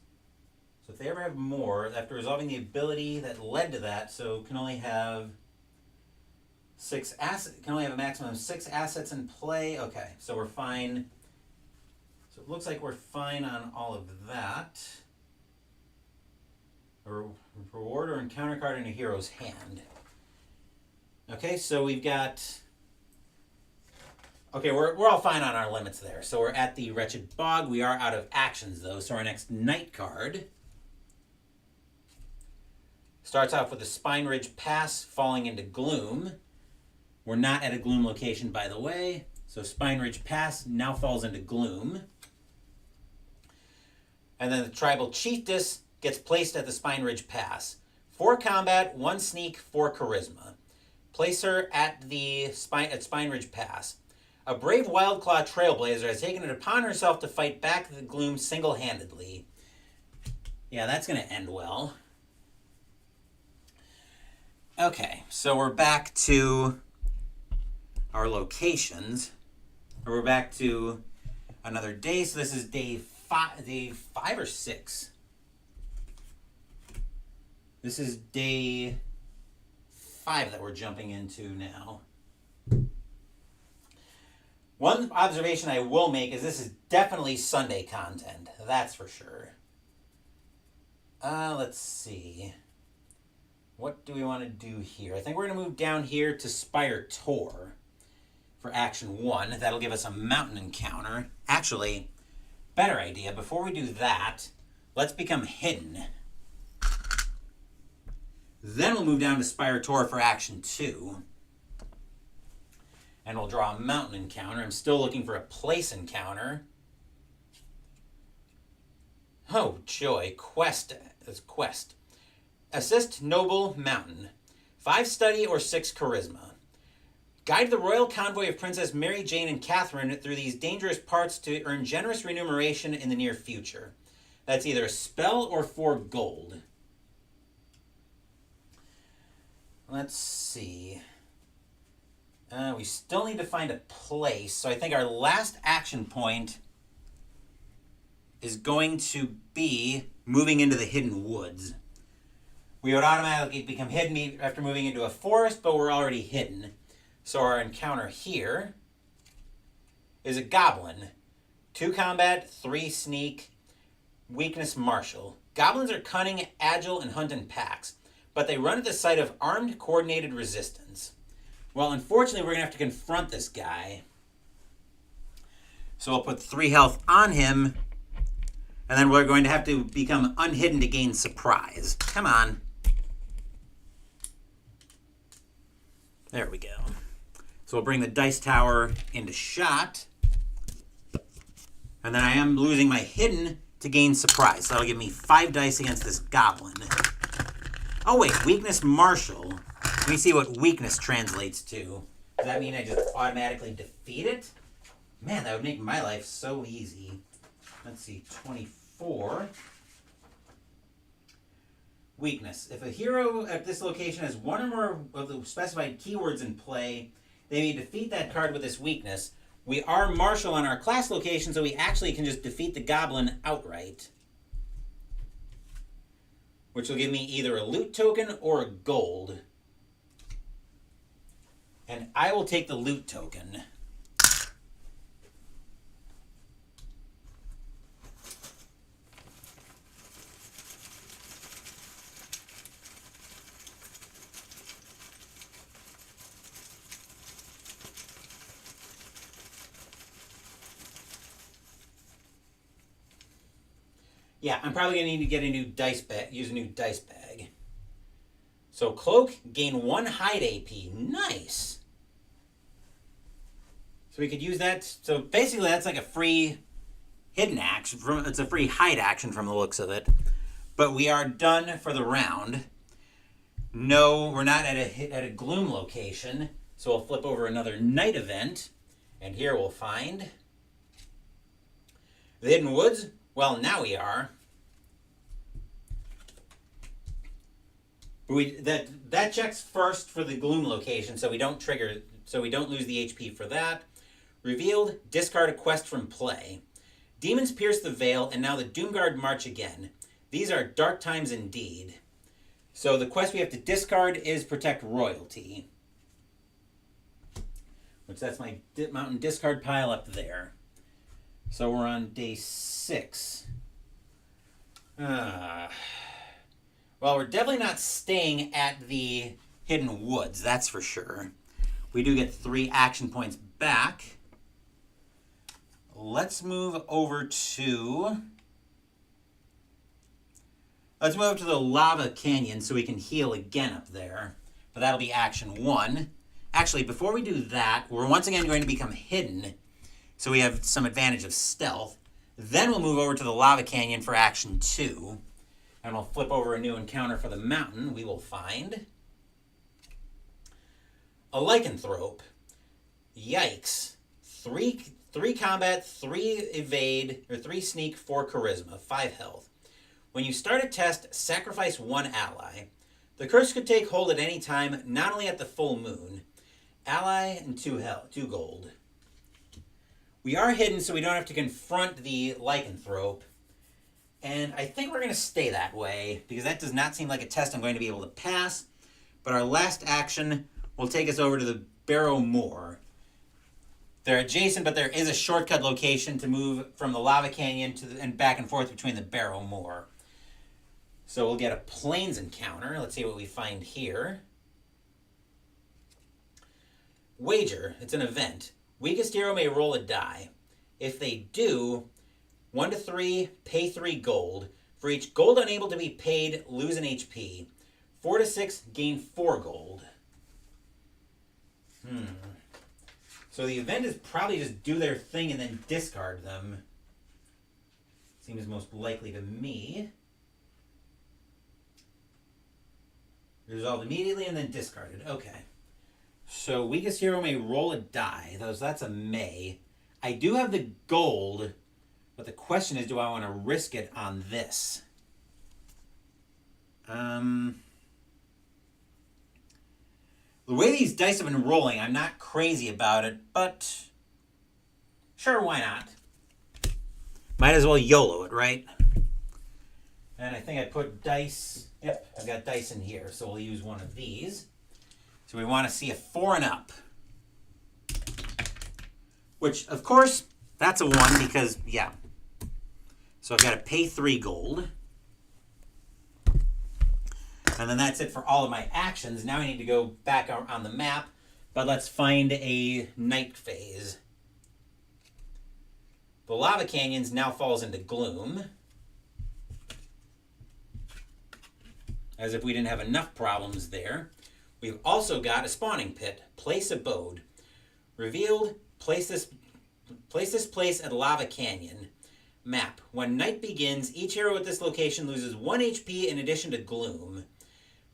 So if they ever have more, after resolving the ability that led to that, so can only have 6 assets, can only have a maximum of 6 assets in play. Okay, so we're fine. So it looks like we're fine on all of that. A reward or encounter card in a hero's hand. Okay, so we've got... Okay, we're all fine on our limits there. So we're at the Wretched Bog. We are out of actions, though. So our next night card starts off with the Spine Ridge Pass falling into Gloom. We're not at a Gloom location, by the way. So Spine Ridge Pass now falls into Gloom. And then the Tribal Chiefess gets placed at the Spine Ridge Pass. 4 combat, 1 sneak, 4 charisma. Place her at Spine Ridge Pass. A brave Wildclaw Trailblazer has taken it upon herself to fight back the Gloom single-handedly. Yeah, that's going to end well. Okay, so we're back to our locations. Or we're back to another day. So this is day 5 or 6? This is day 5 that we're jumping into now. One observation I will make is this is definitely Sunday content. That's for sure. Let's see. What do we want to do here? I think we're going to move down here to Spire Tor for Action 1. That'll give us a mountain encounter. Actually, better idea. Before we do that, let's become hidden. Then we'll move down to Spire Tor for Action 2. And we'll draw a mountain encounter. I'm still looking for a place encounter. Oh, joy. Quest. That's quest. Assist Noble Mountain. 5 study or 6 charisma. Guide the royal convoy of Princess Mary Jane and Catherine through these dangerous parts to earn generous remuneration in the near future. That's either a spell or 4 gold. Let's see. We still need to find a place. So I think our last action point is going to be moving into the Hidden Woods. We would automatically become hidden after moving into a forest, but we're already hidden. So our encounter here is a goblin. 2 combat, 3 sneak, weakness martial. Goblins are cunning, agile, and hunt in packs, but they run at the sight of armed, coordinated resistance. Well, unfortunately, we're going to have to confront this guy. So we'll put 3 health on him, and then we're going to have to become unhidden to gain surprise. Come on. There we go. So we'll bring the dice tower into shot. And then I am losing my hidden to gain surprise. So that'll give me 5 dice against this goblin. Oh wait, weakness martial. Let me see what weakness translates to. Does that mean I just automatically defeat it? Man, that would make my life so easy. Let's see, 24. Weakness. If a hero at this location has one or more of the specified keywords in play, they may defeat that card with this weakness. We are martial on our class location, so we actually can just defeat the goblin outright. Which will give me either a loot token or a gold. And I will take the loot token. Yeah, I'm probably going to need to get a new dice bag, use a new dice bag. So Cloak, gain 1 hide AP. Nice. So we could use that. So basically that's like a free hidden action. It's a free hide action from the looks of it. But we are done for the round. No, we're not at a Gloom location. So we'll flip over another night event. And here we'll find the Hidden Woods. Well, now we are. That checks first for the Gloom location, so we don't lose the HP for that. Revealed, discard a quest from play. Demons pierce the veil, and now the Doomguard march again. These are dark times indeed. So the quest we have to discard is protect royalty. Which that's my mountain discard pile up there. So we're on day 6. Well, we're definitely not staying at the Hidden Woods, that's for sure. We do get 3 action points back. Let's move over to the Lava Canyon so we can heal again up there. But that'll be action 1. Actually, before we do that, we're once again going to become hidden. So we have some advantage of stealth. Then we'll move over to the Lava Canyon for action 2. And we'll flip over a new encounter for the mountain. We will find a Lycanthrope. Yikes. 3 combat, 3 evade, or 3 sneak, 4 charisma, 5 health. When you start a test, sacrifice 1 ally. The curse could take hold at any time, not only at the full moon. Ally and 2 gold. We are hidden, so we don't have to confront the Lycanthrope. And I think we're going to stay that way, because that does not seem like a test I'm going to be able to pass. But our last action will take us over to the Barrow Moor. They're adjacent, but there is a shortcut location to move from the Lava Canyon and back and forth between the Barrow Moor. So we'll get a Plains encounter. Let's see what we find here. Wager. It's an event. Weakest hero may roll a die. If they do, 1 to 3, pay 3 gold. For each gold unable to be paid, lose an HP. 4 to 6, gain 4 gold. So the event is probably just do their thing and then discard them. Seems most likely to me. Resolved immediately and then discarded. Okay. So weakest hero may roll a die. That's a may. I do have the gold, but the question is, do I want to risk it on this? The way these dice have been rolling, I'm not crazy about it, but sure, why not? Might as well YOLO it, right? And I think I put dice. Yep, I've got dice in here, so we'll use one of these. So we want to see a 4 and up. Which, of course, that's a 1 because, yeah. So I've got to pay 3 gold. And then that's it for all of my actions. Now I need to go back on the map, but let's find a night phase. The Lava Canyons now falls into Gloom. As if we didn't have enough problems there. We've also got a spawning pit, place abode. Revealed, place this place at Lava Canyon. Map. When night begins, each hero at this location loses 1 HP in addition to Gloom.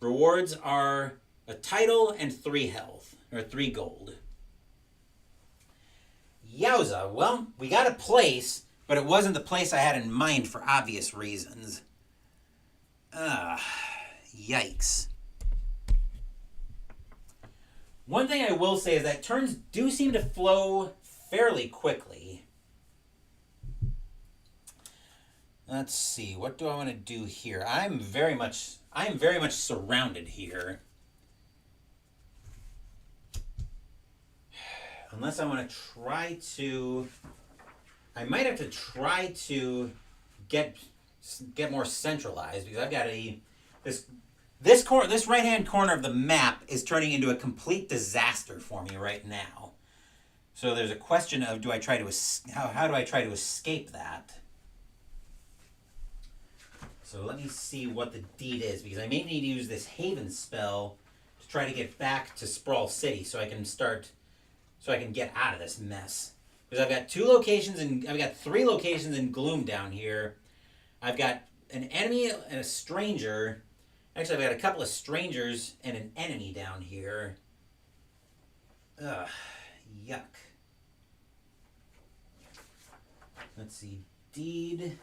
Rewards are a title and 3 health, or 3 gold. Yowza. Well, we got a place, but it wasn't the place I had in mind for obvious reasons. Yikes. One thing I will say is that turns do seem to flow fairly quickly. Let's see, what do I want to do here? I am very much surrounded here. Unless I want to try to... I might have to try to get more centralized, because I've got this right-hand corner of the map is turning into a complete disaster for me right now. So there's a question of how do I try to escape that? So let me see what the deed is, because I may need to use this Haven spell to try to get back to Sprawl City so I can get out of this mess. Because I've got 3 locations in Gloom down here. I've got an enemy and a stranger. Actually, I've got a couple of strangers and an enemy down here. Ugh, yuck. Let's see, deed...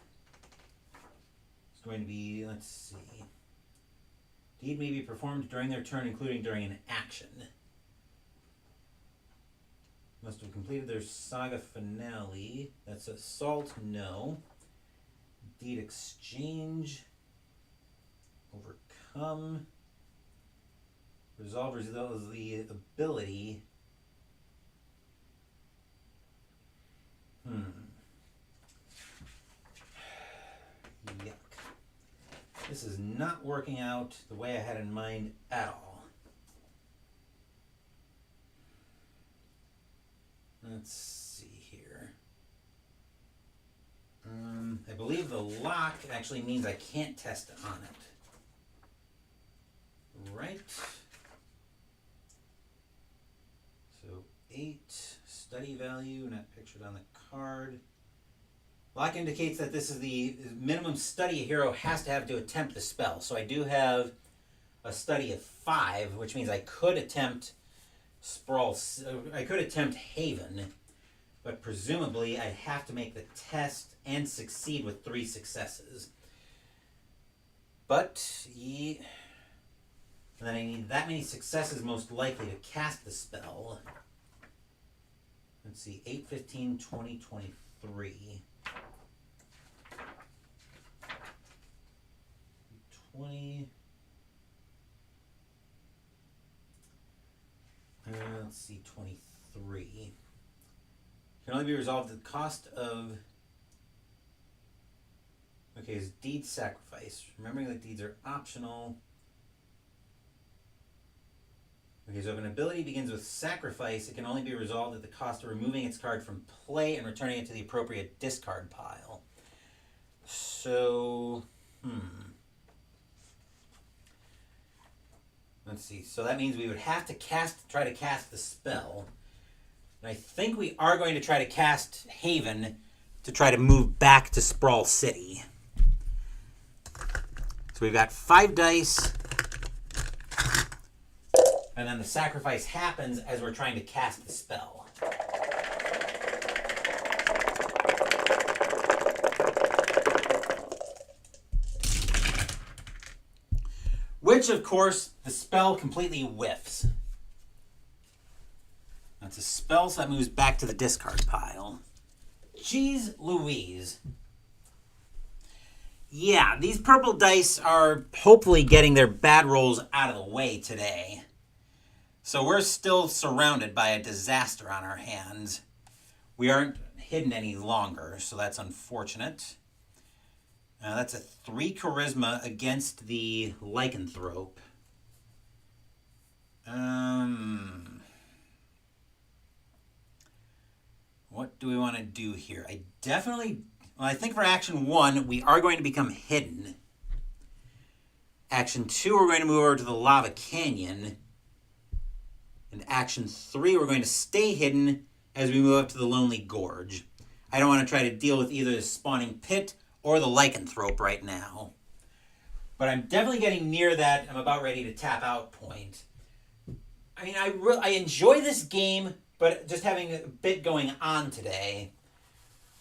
going to be, let's see. Deed may be performed during their turn, including during an action. Must have completed their saga finale. That's assault, no. Deed exchange. Overcome. Resolve is the ability. Yuck. This is not working out the way I had in mind at all. Let's see here. I believe the lock actually means I can't test on it. Right. So 8, study value, not pictured on the card. Lock indicates that this is the minimum study a hero has to have to attempt the spell. So I do have a study of 5, which means I could attempt Haven, but presumably I'd have to make the test and succeed with 3 successes. But and then I need that many successes most likely to cast the spell. Let's see, 8, 15, 20, 23. 20. Let's see, 23. Can only be resolved at the cost of... Okay, is deed sacrifice. Remembering that deeds are optional. Okay, so if an ability begins with sacrifice, it can only be resolved at the cost of removing its card from play and returning it to the appropriate discard pile. So, let's see. So that means we would have to try to cast the spell. And I think we are going to try to cast Haven to try to move back to Sprawl City. So we've got 5 dice. And then the sacrifice happens as we're trying to cast the spell. Which, of course, the spell completely whiffs. That's a spell, so that moves back to the discard pile. Jeez Louise. Yeah, these purple dice are hopefully getting their bad rolls out of the way today. So we're still surrounded by a disaster on our hands. We aren't hidden any longer, so that's unfortunate. That's a 3 charisma against the lycanthrope. What do we want to do here? I think for action 1, we are going to become hidden. Action 2, we're going to move over to the lava canyon. And action 3, we're going to stay hidden as we move up to the Lonely Gorge. I don't want to try to deal with either the spawning pit or the lycanthrope right now. But I'm definitely getting near that I'm about ready to tap out point. I mean, I enjoy this game, but just having a bit going on today,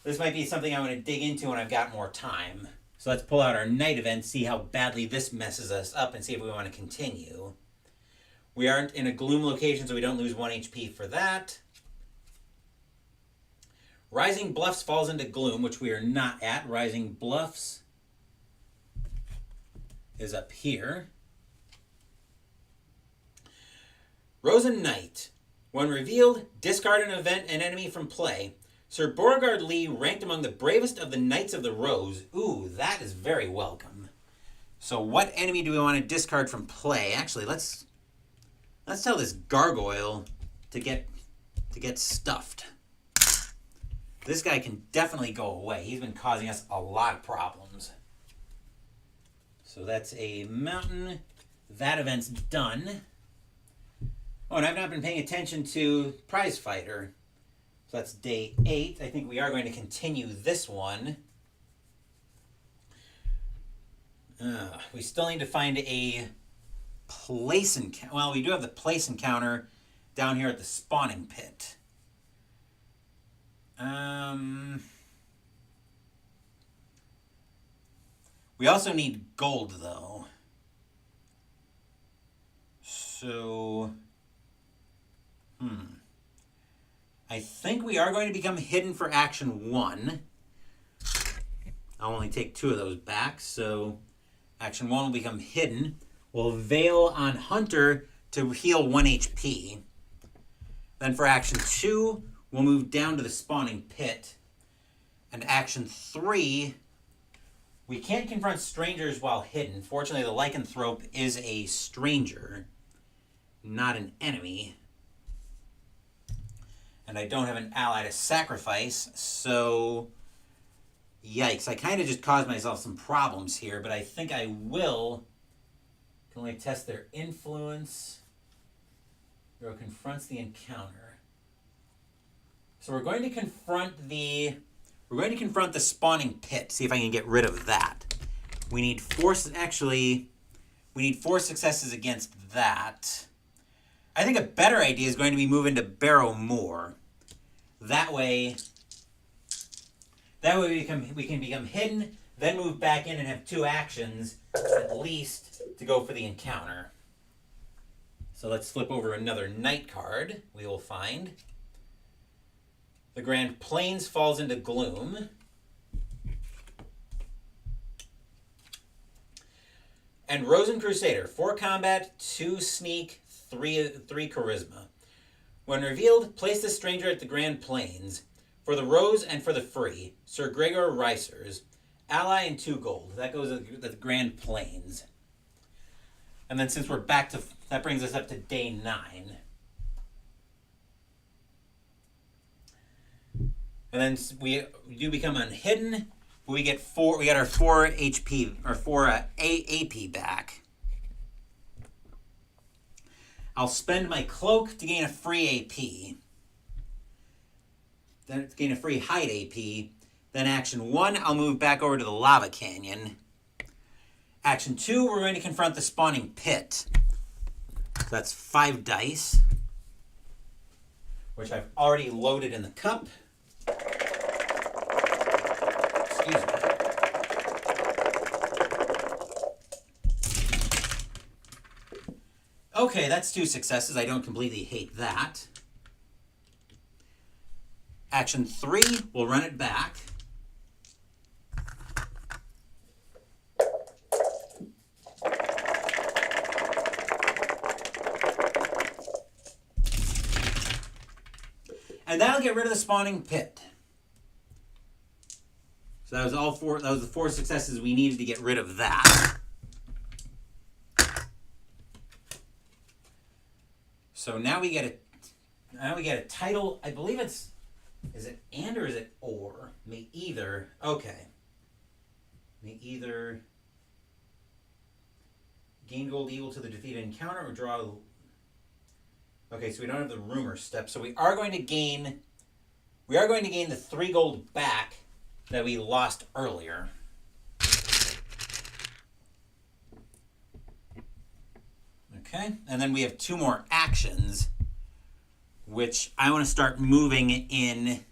this might be something I want to dig into when I've got more time. So let's pull out our night event, see how badly this messes us up, and see if we want to continue. We aren't in a Gloom location, so we don't lose 1 HP for that. Rising Bluffs falls into Gloom, which we are not at. Rising Bluffs is up here. Rosen Knight. When revealed, discard an enemy from play. Sir Beauregard Lee ranked among the bravest of the Knights of the Rose. Ooh, that is very welcome. So what enemy do we want to discard from play? Actually, let's tell this gargoyle to get stuffed. This guy can definitely go away. He's been causing us a lot of problems. So that's a mountain. That event's done. Oh, and I've not been paying attention to Prize Fighter. So that's day 8. I think we are going to continue this one. We still need to find a place encounter. Well, we do have the place encounter down here at the spawning pit. We also need gold, though. So, I think we are going to become hidden for action 1. I'll only take 2 of those back, so action 1 will become hidden. We'll veil on Hunter to heal 1 HP. Then for action 2, we'll move down to the spawning pit. And action 3, we can't confront strangers while hidden. Fortunately, the lycanthrope is a stranger, not an enemy. And I don't have an ally to sacrifice, so yikes. I kind of just caused myself some problems here, but I think I will. Can only test their influence. Hero confronts the encounter. So we're going to confront the spawning pit, see if I can get rid of that. We need 4 successes against that. I think a better idea is going to be move into Barrow Moor. That way we can become hidden, then move back in and have 2 actions at least to go for the encounter. So let's flip over another night card. We will find the Grand Plains falls into Gloom. And Rosen Crusader, 4 combat, 2 sneak, 3 charisma. When revealed, place this stranger at the Grand Plains. For the Rose and for the Free, Sir Gregor Ricers, ally and 2 gold. That goes at the Grand Plains. And then since we're back to, that brings us up to day 9. And then we do become unhidden. We get our 4 HP, or 4 AP back. I'll spend my cloak to gain a free AP. Then to gain a free hide AP. Then action 1, I'll move back over to the lava canyon. Action 2, we're going to confront the spawning pit. So that's 5 dice, which I've already loaded in the cup. Excuse me. Okay, that's 2 successes. I don't completely hate that. Action 3, we'll run it back. And that'll get rid of the spawning pit. So that was all 4. That was the 4 successes we needed to get rid of that. So now we get a title. I believe it's, is it and or is it or? May either. Okay. May either gain gold equal to the defeated encounter or draw. Okay, so we don't have the rumor step. So we are going to gain the 3 gold back that we lost earlier. Okay, and then we have 2 more actions. which I want to start moving in.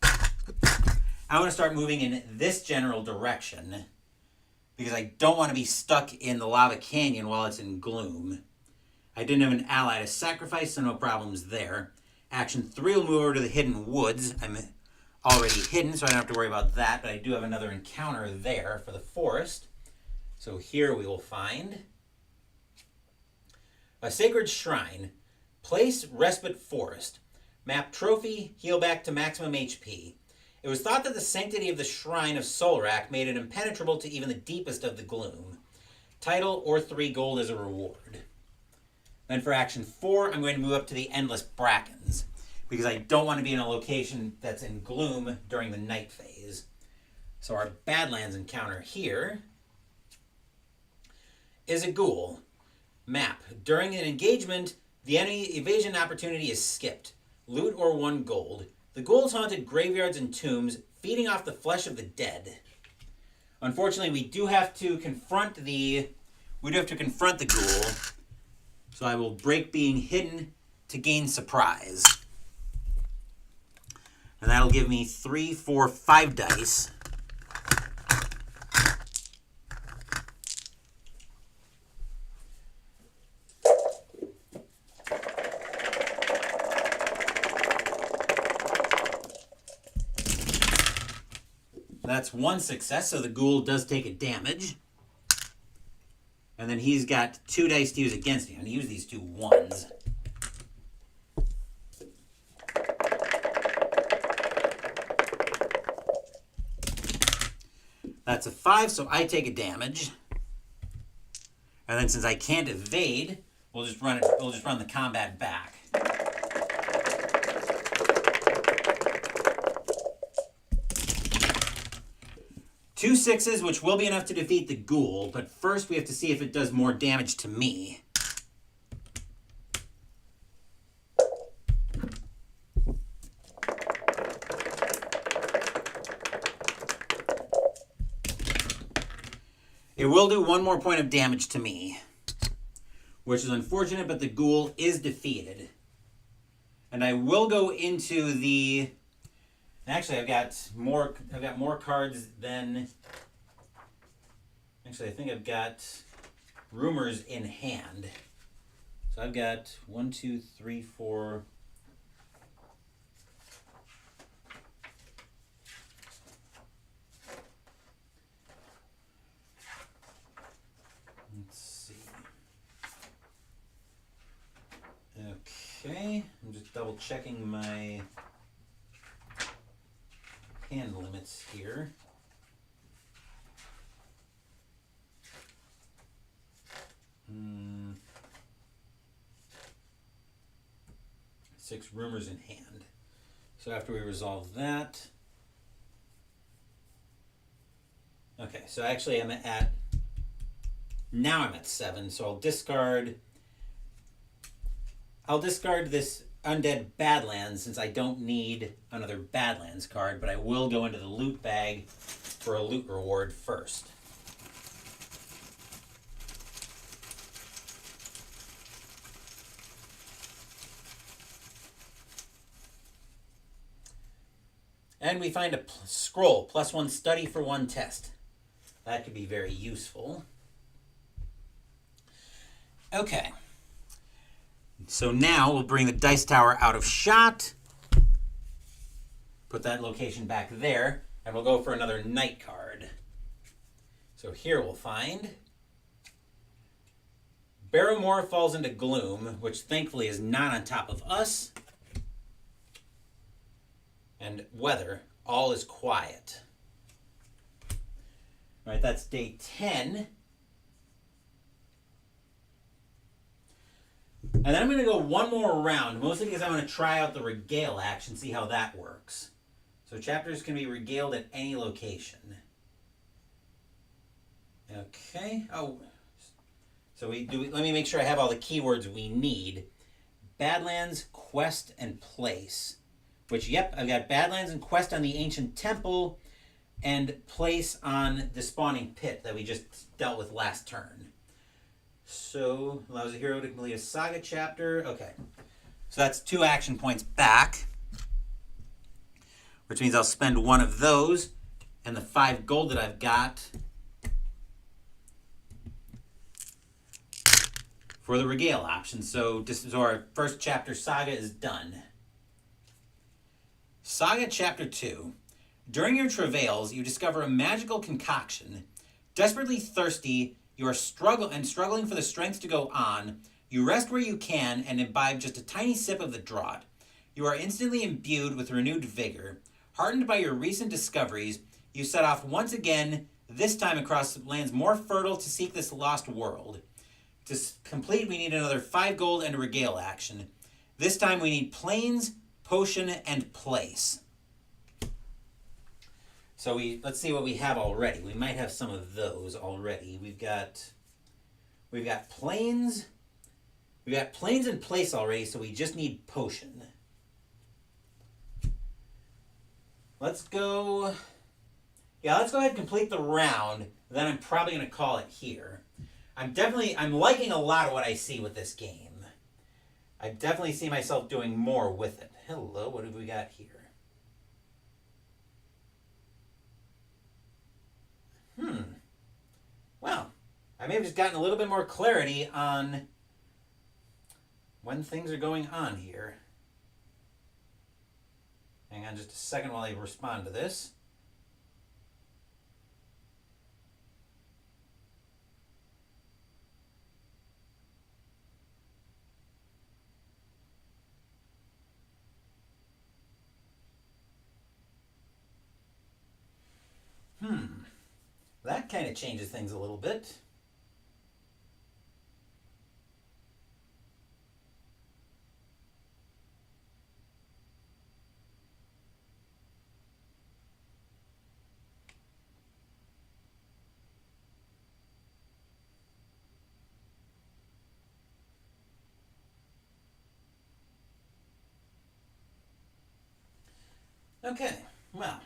I want to start moving in this general direction because I don't want to be stuck in the lava canyon while it's in gloom. I didn't have an ally to sacrifice, so no problems there. Action 3 will move over to the hidden woods. I'm already hidden, so I don't have to worry about that, but I do have another encounter there for the forest. So here we will find a sacred shrine. Place respite forest. Map trophy, heal back to maximum HP. It was thought that the sanctity of the shrine of Solrak made it impenetrable to even the deepest of the gloom. Title or 3 gold as a reward. Then for action 4, I'm going to move up to the endless brackens because I don't want to be in a location that's in gloom during the night phase. So our Badlands encounter here is a ghoul. Map. During an engagement, the enemy evasion opportunity is skipped. Loot or 1 gold. The ghouls haunted graveyards and tombs, feeding off the flesh of the dead. Unfortunately, we do have to confront the ghoul. So I will break being hidden to gain surprise. And that'll give me 3, 4, 5 dice. That's 1 success, so the ghoul does take a damage. And then he's got 2 dice to use against me. I'm going to use these 2 ones. That's a 5, so I take a damage. And then since I can't evade, we'll just run the combat back. Two 6s, which will be enough to defeat the ghoul, but first we have to see if it does more damage to me. It will do 1 more point of damage to me, which is unfortunate, but the ghoul is defeated. And I will go into the... Actually, I've got more cards than... Actually, I think I've got rumors in hand. So I've got 1, 2, 3, 4... Let's see. Okay, I'm just double checking my hand limits here. Six rumors in hand. So after we resolve that... Okay, so actually I'm at... Now I'm at 7, so I'll discard this Undead Badlands since I don't need another Badlands card, but I will go into the loot bag for a loot reward first. And we find a scroll, +1 study for 1 test. That could be very useful. Okay. So now we'll bring the dice tower out of shot. Put that location back there. And we'll go for another night card. So here we'll find... Barrowmoor falls into gloom, which thankfully is not on top of us. And weather, all is quiet. All right, that's day 10. And then I'm going to go 1 more round, mostly because I want to try out the regale action, see how that works. So chapters can be regaled at any location. Okay. Oh, so let me make sure I have all the keywords we need. Badlands, quest, and place. Which, yep, I've got Badlands and quest on the ancient temple, and place on the spawning pit that we just dealt with last turn. So, allows a hero to complete a saga chapter. Okay. So that's 2 action points back, which means I'll spend one of those and the 5 gold that I've got for the regale option. So our first chapter saga is done. Saga Chapter 2. During your travails, you discover a magical concoction. Desperately thirsty, you are struggling for the strength to go on. You rest where you can and imbibe just a tiny sip of the draught. You are instantly imbued with renewed vigor. Heartened by your recent discoveries, you set off once again, this time across lands more fertile to seek this lost world. To complete, we need another 5 gold and a regale action. This time we need plains, potion, and place. So let's see what we have already. We might have some of those already. We've got plains. We've got plains and place already, so we just need potion. Let's go ahead and complete the round. Then I'm probably going to call it here. I'm liking a lot of what I see with this game. I definitely see myself doing more with it. Hello, what have we got here? Well, I may have just gotten a little bit more clarity on when things are going on here. Hang on just a second while I respond to this. That kind of changes things a little bit. Okay, well.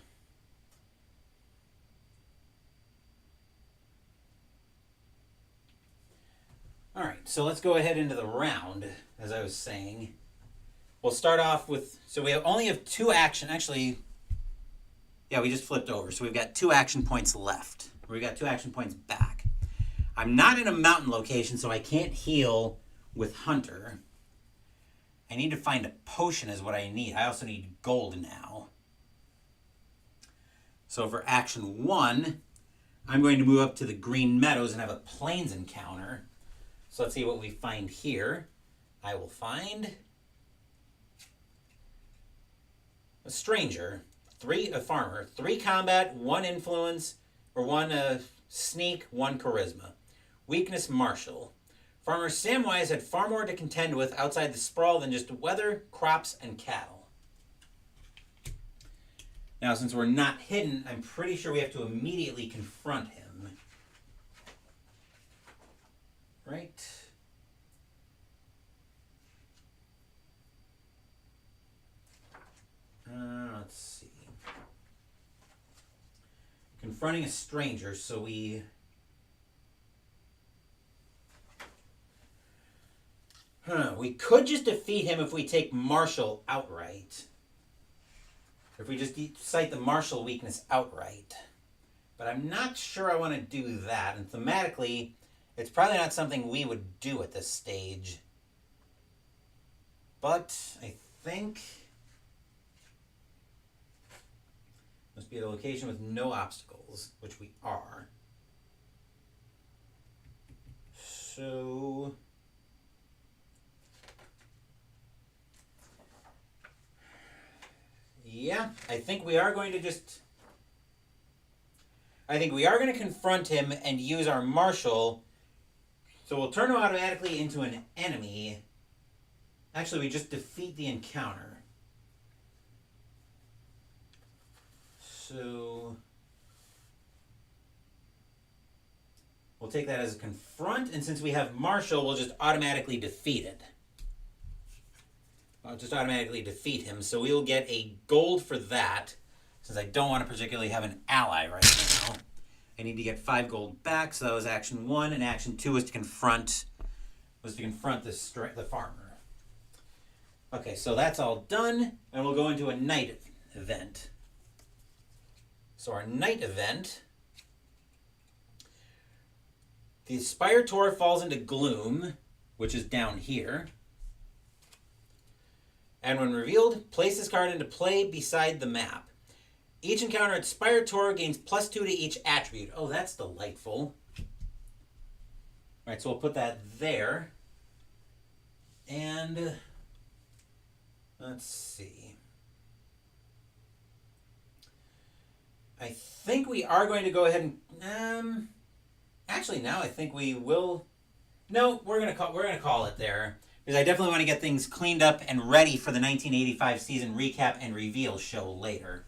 All right, so let's go ahead into the round, as I was saying. We'll start off with, so we only have 2 action, actually, yeah, we just flipped over. So we've got 2 action points left. We've got 2 action points back. I'm not in a mountain location, so I can't heal with Hunter. I need to find a potion is what I need. I also need gold now. So for action 1, I'm going to move up to the Green Meadows and have a plains encounter. So let's see what we find here. I will find a stranger, a farmer, 3 combat, 1 influence, or 1 sneak, 1 charisma. Weakness, martial. Farmer Samwise had far more to contend with outside the sprawl than just weather, crops, and cattle. Now, since we're not hidden, I'm pretty sure we have to immediately confront him. Right. Let's see. Confronting a stranger, so we could just defeat him if we take martial outright. If we just cite the martial weakness outright. But I'm not sure I want to do that, and thematically, it's probably not something we would do at this stage. But I think must be at a location with no obstacles, which we are. So yeah, I think we are going to confront him and use our martial. So we'll turn him automatically into an enemy. Actually, we just defeat the encounter. So we'll take that as a confront, and since we have martial, we'll just automatically defeat it. I'll just automatically defeat him, so we'll get a gold for that, since I don't want to particularly have an ally right now. I need to get 5 gold back, so that was action 1, and action 2 was to confront the farmer. Okay, so that's all done, and we'll go into a night event. So our night event, the Spire Tour falls into Gloom, which is down here. And when revealed, place this card into play beside the map. Each encounter at Spire Tour gains +2 to each attribute. Oh, that's delightful. Alright, so we'll put that there. And let's see. I think we are going to go ahead and actually now I think we will. No, we're gonna call it there, because I definitely want to get things cleaned up and ready for the 1985 season recap and reveal show later.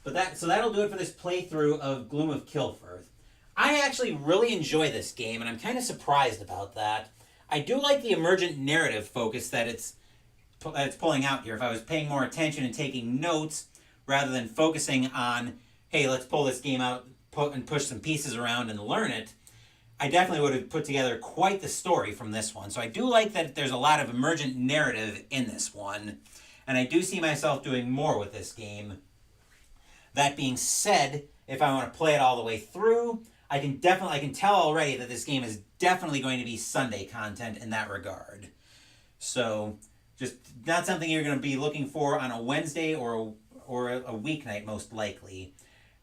But that'll do it for this playthrough of Gloom of Kilforth. I actually really enjoy this game, and I'm kind of surprised about that. I do like the emergent narrative focus that it's pulling out here. If I was paying more attention and taking notes rather than focusing on, hey, let's pull this game out and push some pieces around and learn it, I definitely would have put together quite the story from this one. So I do like that there's a lot of emergent narrative in this one, and I do see myself doing more with this game. That being said, if I want to play it all the way through, I can tell already that this game is definitely going to be Sunday content in that regard. So just not something you're going to be looking for on a Wednesday or a weeknight, most likely.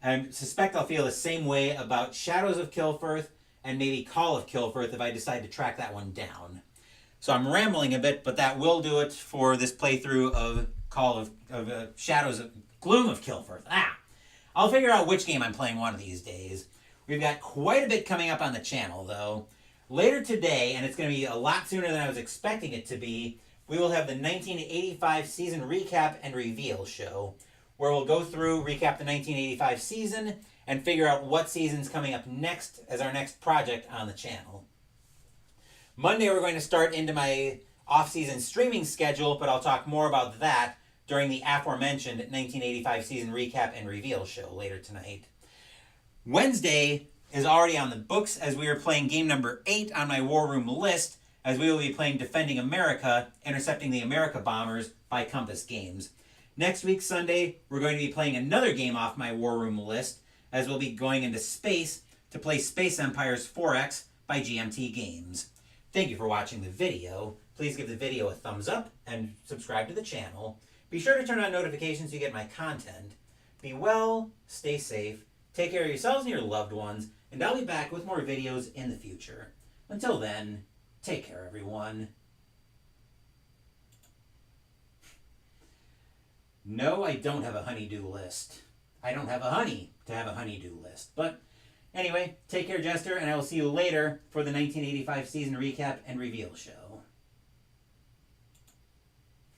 I suspect I'll feel the same way about Shadows of Kilforth and maybe Call of Kilforth if I decide to track that one down. So I'm rambling a bit, but that will do it for this playthrough of Gloom of Kilforth. I'll figure out which game I'm playing one of these days. We've got quite a bit coming up on the channel, though. Later today, and it's going to be a lot sooner than I was expecting it to be, we will have the 1985 season recap and reveal show, where we'll go through, recap the 1985 season, and figure out what season's coming up next as our next project on the channel. Monday, we're going to start into my off-season streaming schedule, but I'll talk more about that during the aforementioned 1985 season recap and reveal show later tonight. Wednesday is already on the books as we are playing game number 8 on my War Room list, as we will be playing Defending America, Intercepting the America Bombers by Compass Games. Next week, Sunday, we're going to be playing another game off my War Room list, as we'll be going into space to play Space Empires 4X by GMT Games. Thank you for watching the video. Please give the video a thumbs up and subscribe to the channel. Be sure to turn on notifications so you get my content. Be well, stay safe, take care of yourselves and your loved ones, and I'll be back with more videos in the future. Until then, take care, everyone. No, I don't have a honey-do list. I don't have a honey to have a honey-do list. But anyway, take care, Jester, and I will see you later for the 1985 season recap and reveal show.